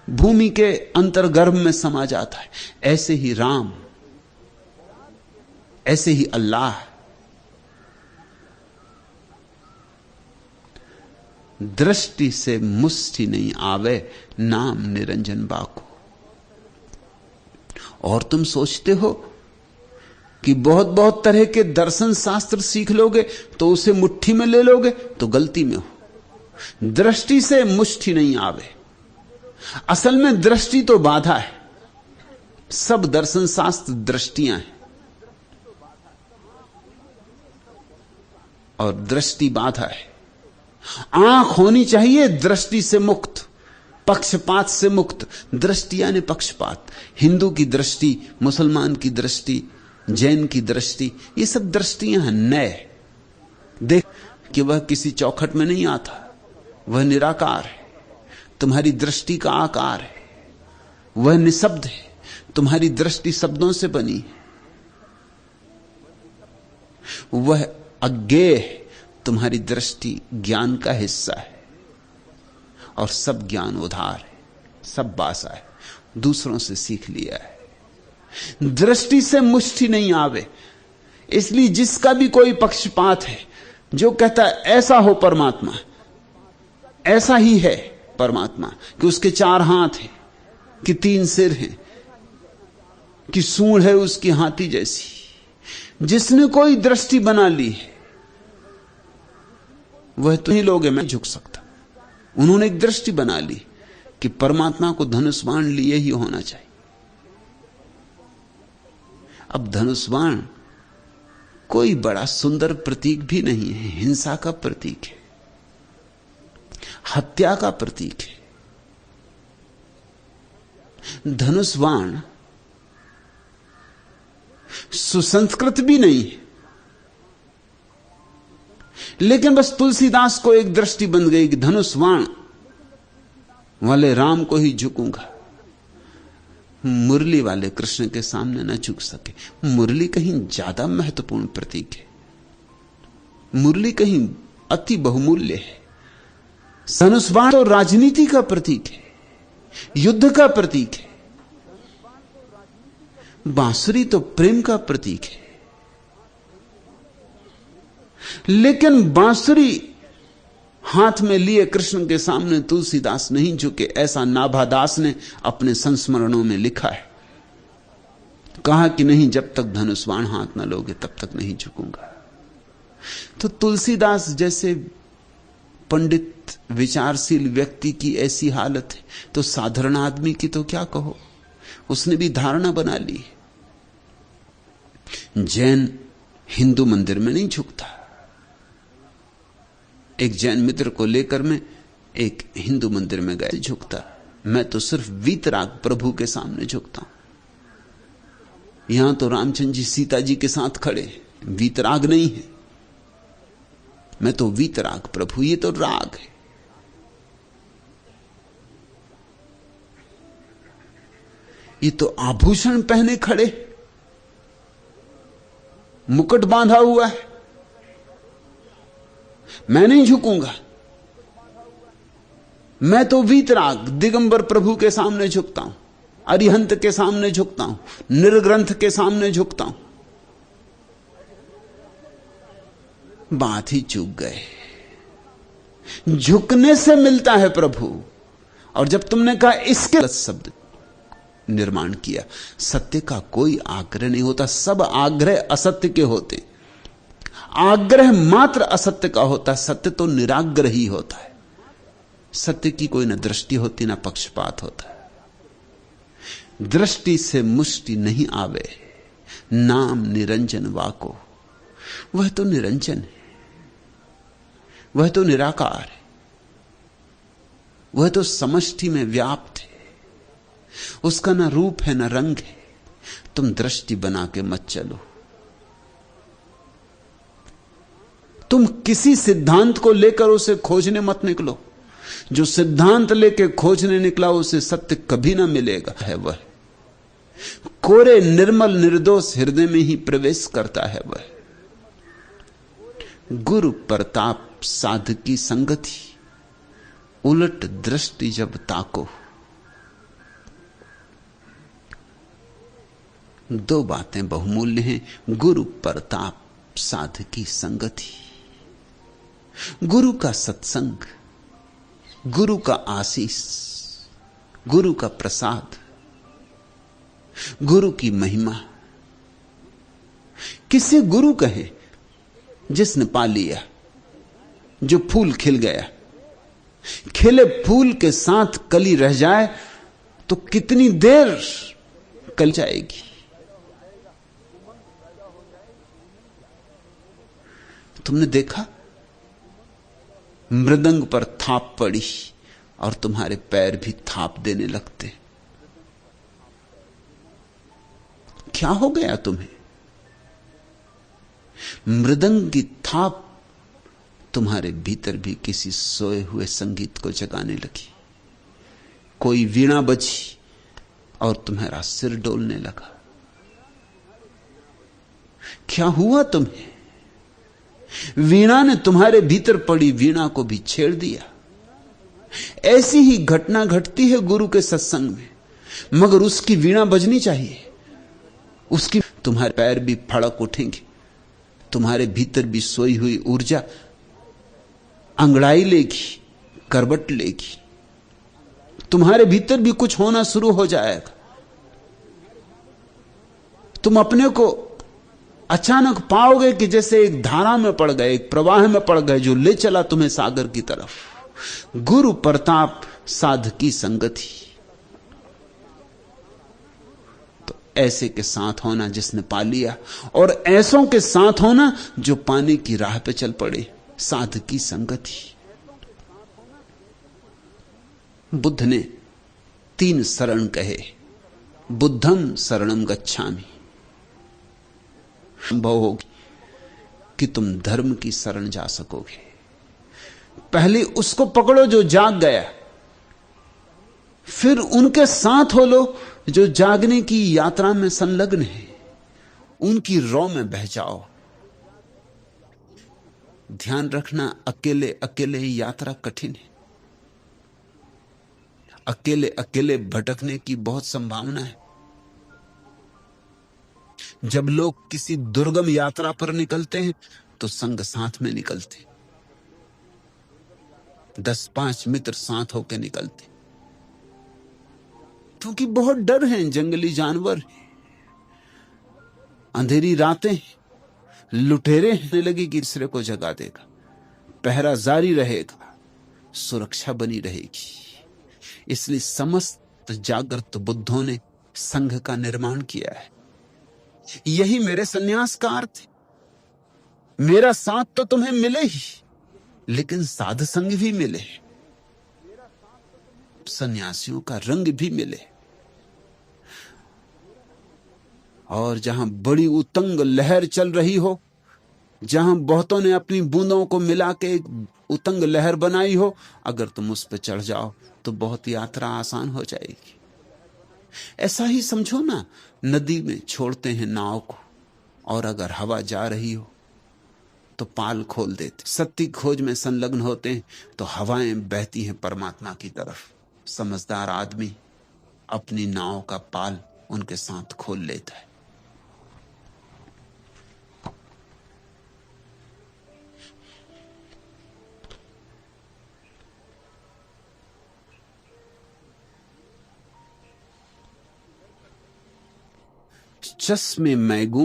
भूमि के अंतर्गर्भ में समा जाता है, ऐसे ही राम, ऐसे ही अल्लाह। दृष्टि से मुष्टि नहीं आवे, नाम निरंजन बाको। और तुम सोचते हो कि बहुत बहुत तरह के दर्शन शास्त्र सीख लोगे तो उसे मुट्ठी में ले लोगे, तो गलती में हो। दृष्टि से मुष्टि नहीं आवे। असल में दृष्टि तो बाधा है। सब दर्शन शास्त्र दृष्टियां हैं, और दृष्टि बाधा है। आंख होनी चाहिए दृष्टि से मुक्त, पक्षपात से मुक्त। दृष्टि यानी पक्षपात। हिंदू की दृष्टि, मुसलमान की दृष्टि, जैन की दृष्टि, ये सब दृष्टियां हैं नए। देख कि वह किसी चौखट में नहीं आता, वह निराकार है। तुम्हारी दृष्टि का आकार है। वह निशब्द है, तुम्हारी दृष्टि शब्दों से बनी है। वह अज्ञेय है, तुम्हारी दृष्टि ज्ञान का हिस्सा है। और सब ज्ञान उधार है, सब बासा है, दूसरों से सीख लिया है। दृष्टि से मुष्टि नहीं आवे। इसलिए जिसका भी कोई पक्षपात है, जो कहता है ऐसा हो परमात्मा, ऐसा ही है परमात्मा, कि उसके 4 हाथ हैं, कि 3 सिर हैं, कि सूंड है उसकी हाथी जैसी, जिसने कोई दृष्टि बना ली है वह तो ही लोग हैं, मैं झुक सकता। उन्होंने एक दृष्टि बना ली कि परमात्मा को धनुष बाण लिए ही होना चाहिए। अब धनुष बाण कोई बड़ा सुंदर प्रतीक भी नहीं है, हिंसा का प्रतीक है, हत्या का प्रतीक है। धनुष बाण सुसंस्कृत भी नहीं है, लेकिन बस तुलसीदास को एक दृष्टि बन गई कि धनुष बाण वाले राम को ही झुकूंगा, मुरली वाले कृष्ण के सामने न झुक सके। मुरली कहीं ज्यादा महत्वपूर्ण प्रतीक है, मुरली कहीं अति बहुमूल्य है। धनुष बाण तो राजनीति का प्रतीक है, युद्ध का प्रतीक है। बांसुरी तो प्रेम का प्रतीक है। लेकिन बांसुरी हाथ में लिए कृष्ण के सामने तुलसीदास नहीं झुके, ऐसा नाभादास ने अपने संस्मरणों में लिखा है। कहा कि नहीं, जब तक धनुष बाण हाथ न लोगे तब तक नहीं झुकूंगा। तो तुलसीदास जैसे पंडित विचारशील व्यक्ति की ऐसी हालत है, तो साधारण आदमी की तो क्या कहो। उसने भी धारणा बना ली। जैन हिंदू मंदिर में नहीं झुकता। एक जैन मित्र को लेकर मैं एक हिंदू मंदिर में गया, झुकता। मैं तो सिर्फ वीतराग प्रभु के सामने झुकता हूं। यहां तो रामचंद्र जी सीता जी के साथ खड़े, वीतराग नहीं है। मैं तो वीतराग प्रभु, ये तो राग है। ये तो आभूषण पहने खड़े, मुकुट बांधा हुआ है। मैं नहीं झुकूंगा। मैं तो वीतराग दिगंबर प्रभु के सामने झुकता हूं, अरिहंत के सामने झुकता हूं, निर्ग्रंथ के सामने झुकता हूं। बात ही चूक गए। झुकने से मिलता है प्रभु। और जब तुमने कहा इसके शब्द निर्माण किया, सत्य का कोई आग्रह नहीं होता, सब आग्रह असत्य के होते। आग्रह मात्र असत्य का होता है, सत्य तो निराग्रह ही होता है। सत्य की कोई न दृष्टि होती न पक्षपात होता है। दृष्टि से मुष्टि नहीं आवे, नाम निरंजन वाको। वह तो निरंजन है, वह तो निराकार है, वह तो समष्टि में व्याप्त है। उसका ना रूप है ना रंग है। तुम दृष्टि बना के मत चलो। तुम किसी सिद्धांत को लेकर उसे खोजने मत निकलो। जो सिद्धांत लेकर खोजने निकला उसे सत्य कभी ना मिलेगा। है वह कोरे निर्मल निर्दोष हृदय में ही प्रवेश करता है। वह गुरु प्रताप साधकी संगति, उलट दृष्टि जब ताको। दो बातें बहुमूल्य हैं, गुरु प्रताप साधकी संगति। गुरु का सत्संग, गुरु का आशीष, गुरु का प्रसाद, गुरु की महिमा। किसे गुरु कहे? जिसने पा लिया, जो फूल खिल गया। खिले फूल के साथ कली रह जाए तो कितनी देर कल जाएगी। तुमने देखा, मृदंग पर थाप पड़ी और तुम्हारे पैर भी थाप देने लगते। क्या हो गया तुम्हें? मृदंग की थाप तुम्हारे भीतर भी किसी सोए हुए संगीत को जगाने लगी। कोई वीणा बजी और तुम्हारा सिर डोलने लगा। क्या हुआ तुम्हें? वीणा ने तुम्हारे भीतर पड़ी वीणा को भी छेड़ दिया। ऐसी ही घटना घटती है गुरु के सत्संग में, मगर उसकी वीणा बजनी चाहिए। उसकी तुम्हारे पैर भी फड़क उठेंगे, तुम्हारे भीतर भी सोई हुई ऊर्जा अंगड़ाई लेगी, करवट लेगी, तुम्हारे भीतर भी कुछ होना शुरू हो जाएगा। तुम अपने को अचानक पाओगे कि जैसे एक धारा में पड़ गए, एक प्रवाह में पड़ गए जो ले चला तुम्हें सागर की तरफ। गुरु प्रताप साधकी संगति। तो ऐसे के साथ होना जिसने पा लिया, और ऐसों के साथ होना जो पाने की राह पे चल पड़े, साधकी संगति। बुद्ध ने 3 शरण कहे। बुद्धम शरणम गच्छामि। संभव होगी कि तुम धर्म की शरण जा सकोगे। पहले उसको पकड़ो जो जाग गया, फिर उनके साथ हो लो जो जागने की यात्रा में संलग्न है, उनकी रौ में बह जाओ। ध्यान रखना, अकेले अकेले ही यात्रा कठिन है। अकेले अकेले भटकने की बहुत संभावना है। जब लोग किसी दुर्गम यात्रा पर निकलते हैं तो संग साथ में निकलते, 10-5 मित्र साथ होकर निकलते, क्योंकि बहुत डर है, जंगली जानवर, अंधेरी रातें, लुटेरे होने लगी कि दूसरे को जगा देगा, पहरा जारी रहेगा, सुरक्षा बनी रहेगी। इसलिए समस्त जागृत बुद्धों ने संघ का निर्माण किया है। यही मेरे सन्यास का अर्थ है। मेरा साथ तो तुम्हें मिले ही, लेकिन साध संग भी मिले, सन्यासियों का रंग भी मिले। और जहां बड़ी उतंग लहर चल रही हो, जहां बहुतों ने अपनी बूंदों को मिला के एक उतंग लहर बनाई हो, अगर तुम उस पर चढ़ जाओ तो बहुत यात्रा आसान हो जाएगी। ऐसा ही समझो ना, नदी में छोड़ते हैं नाव को, और अगर हवा जा रही हो तो पाल खोल देते। सत्य खोज में संलग्न होते हैं तो हवाएं बहती हैं परमात्मा की तरफ। समझदार आदमी अपनी नाव का पाल उनके साथ खोल लेता है। चश्मे मैगू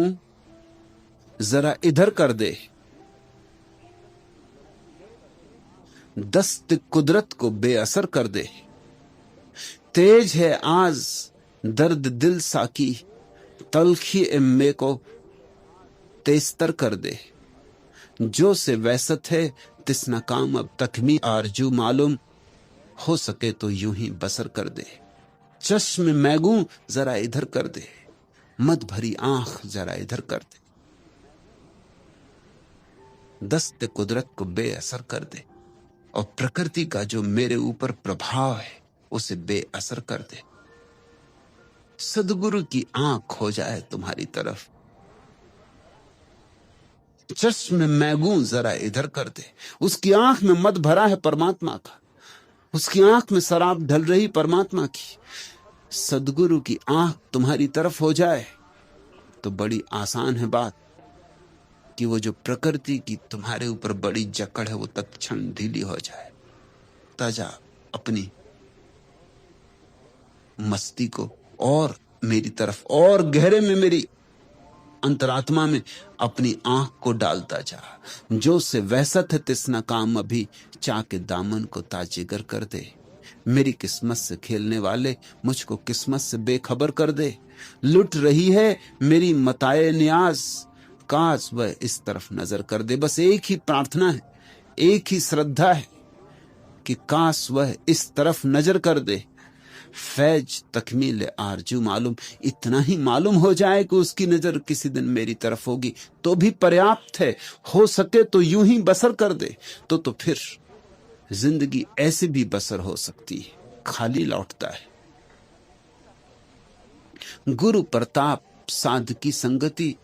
जरा इधर कर दे, दस्त कुदरत को बेअसर कर दे। तेज है आज दर्द दिल साकी, तलखी एम्मे को तेस्तर कर दे। जो से वैसत है तिस न काम अब तकमी आरजू मालूम, हो सके तो यूं ही बसर कर दे। चश्म मैगू जरा इधर कर दे, मत भरी आंख जरा इधर कर दे, दस्त कुदरत को बेअसर कर दे, और प्रकृति का जो मेरे ऊपर प्रभाव है उसे बेअसर कर दे। सदगुरु की आंख हो जाए तुम्हारी तरफ। चश्म मैगू जरा इधर कर दे। उसकी आंख में मद भरा है परमात्मा का, उसकी आंख में शराब ढल रही परमात्मा की। सदगुरु की आंख तुम्हारी तरफ हो जाए तो बड़ी आसान है बात कि वो जो प्रकृति की तुम्हारे ऊपर बड़ी जकड़ है वो तत्क्षण ढीली हो जाए। ताजा अपनी मस्ती को और मेरी तरफ और गहरे में मेरी अंतरात्मा में अपनी आंख को डालता जा। जो से वैसत है तिसना काम अभी, चाके दामन को ताजिगर कर दे। मेरी किस्मत से खेलने वाले मुझको किस्मत से बेखबर कर दे। लुट रही है मेरी मताए नियाज, काश वह इस तरफ नजर कर दे। बस एक ही प्रार्थना है, एक ही श्रद्धा है कि काश वह इस तरफ नजर कर दे। फैज तकमील आरजू मालूम, इतना ही मालूम हो जाए कि उसकी नजर किसी दिन मेरी तरफ होगी तो भी पर्याप्त है। हो सके तो यूं ही बसर कर दे, तो फिर जिंदगी ऐसे भी बसर हो सकती है। खाली लौटता है। गुरु प्रताप साध की संगति,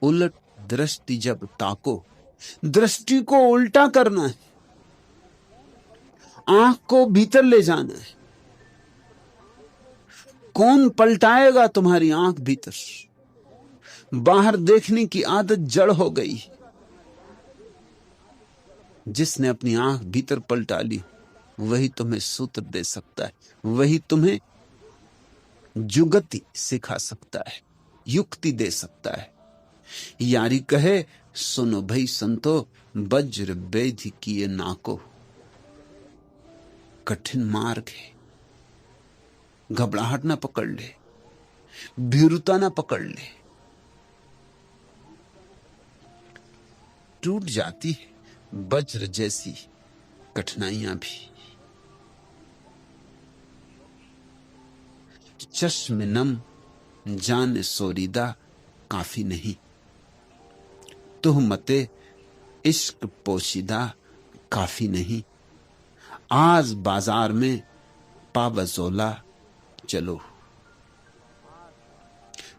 उलट दृष्टि जब ताको। दृष्टि को उल्टा करना है, आंख को भीतर ले जाना है। कौन पलटाएगा तुम्हारी आंख भीतर? बाहर देखने की आदत जड़ हो गई। जिसने अपनी आंख भीतर पलटा ली वही तुम्हें सूत्र दे सकता है, वही तुम्हें जुगति सिखा सकता है, युक्ति दे सकता है। यारी कहे सुनो भाई संतो, वज्र वेधि किए नाको। कठिन मार्ग है, घबराहट ना पकड़ ले, भीरुता ना पकड़ ले। टूट जाती है वज्र जैसी कठिनाइयां भी। चश्म नम जान सोरीदा काफी नहीं, तुहमते इश्क पोशीदा काफी नहीं। आज बाजार में पाबजोला चलो।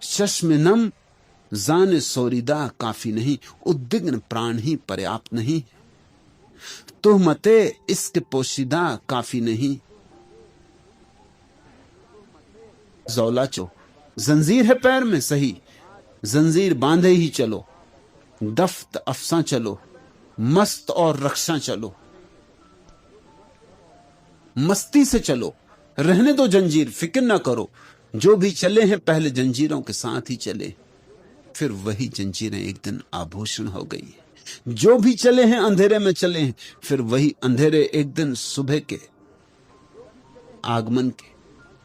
चश्म नम जान सोरीदा काफी नहीं, उद्विग्न प्राण ही पर्याप्त नहीं। तुहमते इश्क पोशीदा काफी नहीं। जौला चो, जंजीर है पैर में सही, जंजीर बांधे ही चलो। दफ्त अफसा चलो, मस्त और रक्षा चलो। मस्ती से चलो, रहने दो जंजीर, फिक्र ना करो। जो भी चले हैं पहले जंजीरों के साथ ही चले, फिर वही जंजीरें एक दिन आभूषण हो गई। जो भी चले हैं अंधेरे में चले हैं, फिर वही अंधेरे एक दिन सुबह के आगमन के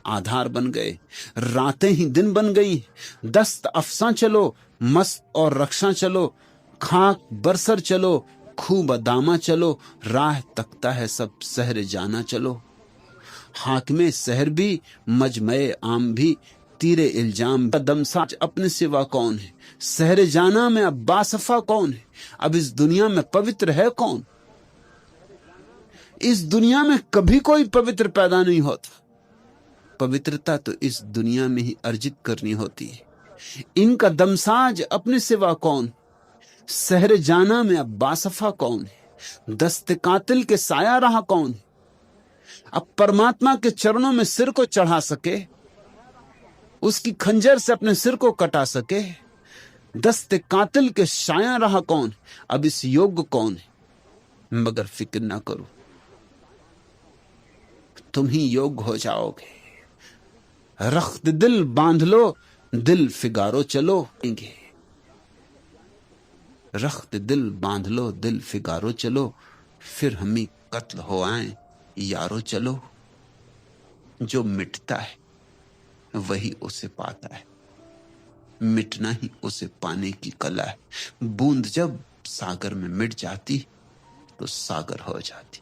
आधार बन गए। रातें ही दिन बन गई। दस्त अफसा चलो, मस्त और रक्षा चलो। खाक बरसर चलो, खूब दामा चलो। राह तकता है सब शहर जाना चलो। हाकिमे शहर भी, मजमए आम भी, तीरे इल्जाम दमसाज अपने सिवा कौन है। शहर जाना में अब बासफा कौन है। अब इस दुनिया में पवित्र है कौन। इस दुनिया में कभी कोई पवित्र पैदा नहीं होता। पवित्रता तो इस दुनिया में ही अर्जित करनी होती है। इनका दमसाज अपने सिवा कौन। शहर जाना में अब बासफा कौन है। दस्त कातिल के साया रहा कौन। अब परमात्मा के चरणों में सिर को चढ़ा सके, उसकी खंजर से अपने सिर को कटा सके, दस्त कातिल के साया रहा कौन। अब इस योग्य कौन है। मगर फिक्र ना करो, तुम ही योग्य हो जाओगे। रख्त दिल बांध लो, दिल फिगारो चलो। रख्त दिल बांध लो, दिल फिगारो चलो। फिर हम ही कत्ल हो आए यारो चलो। जो मिटता है वही उसे पाता है, मिटना ही उसे पाने की कला है। बूंद जब सागर में मिट जाती तो सागर हो जाती।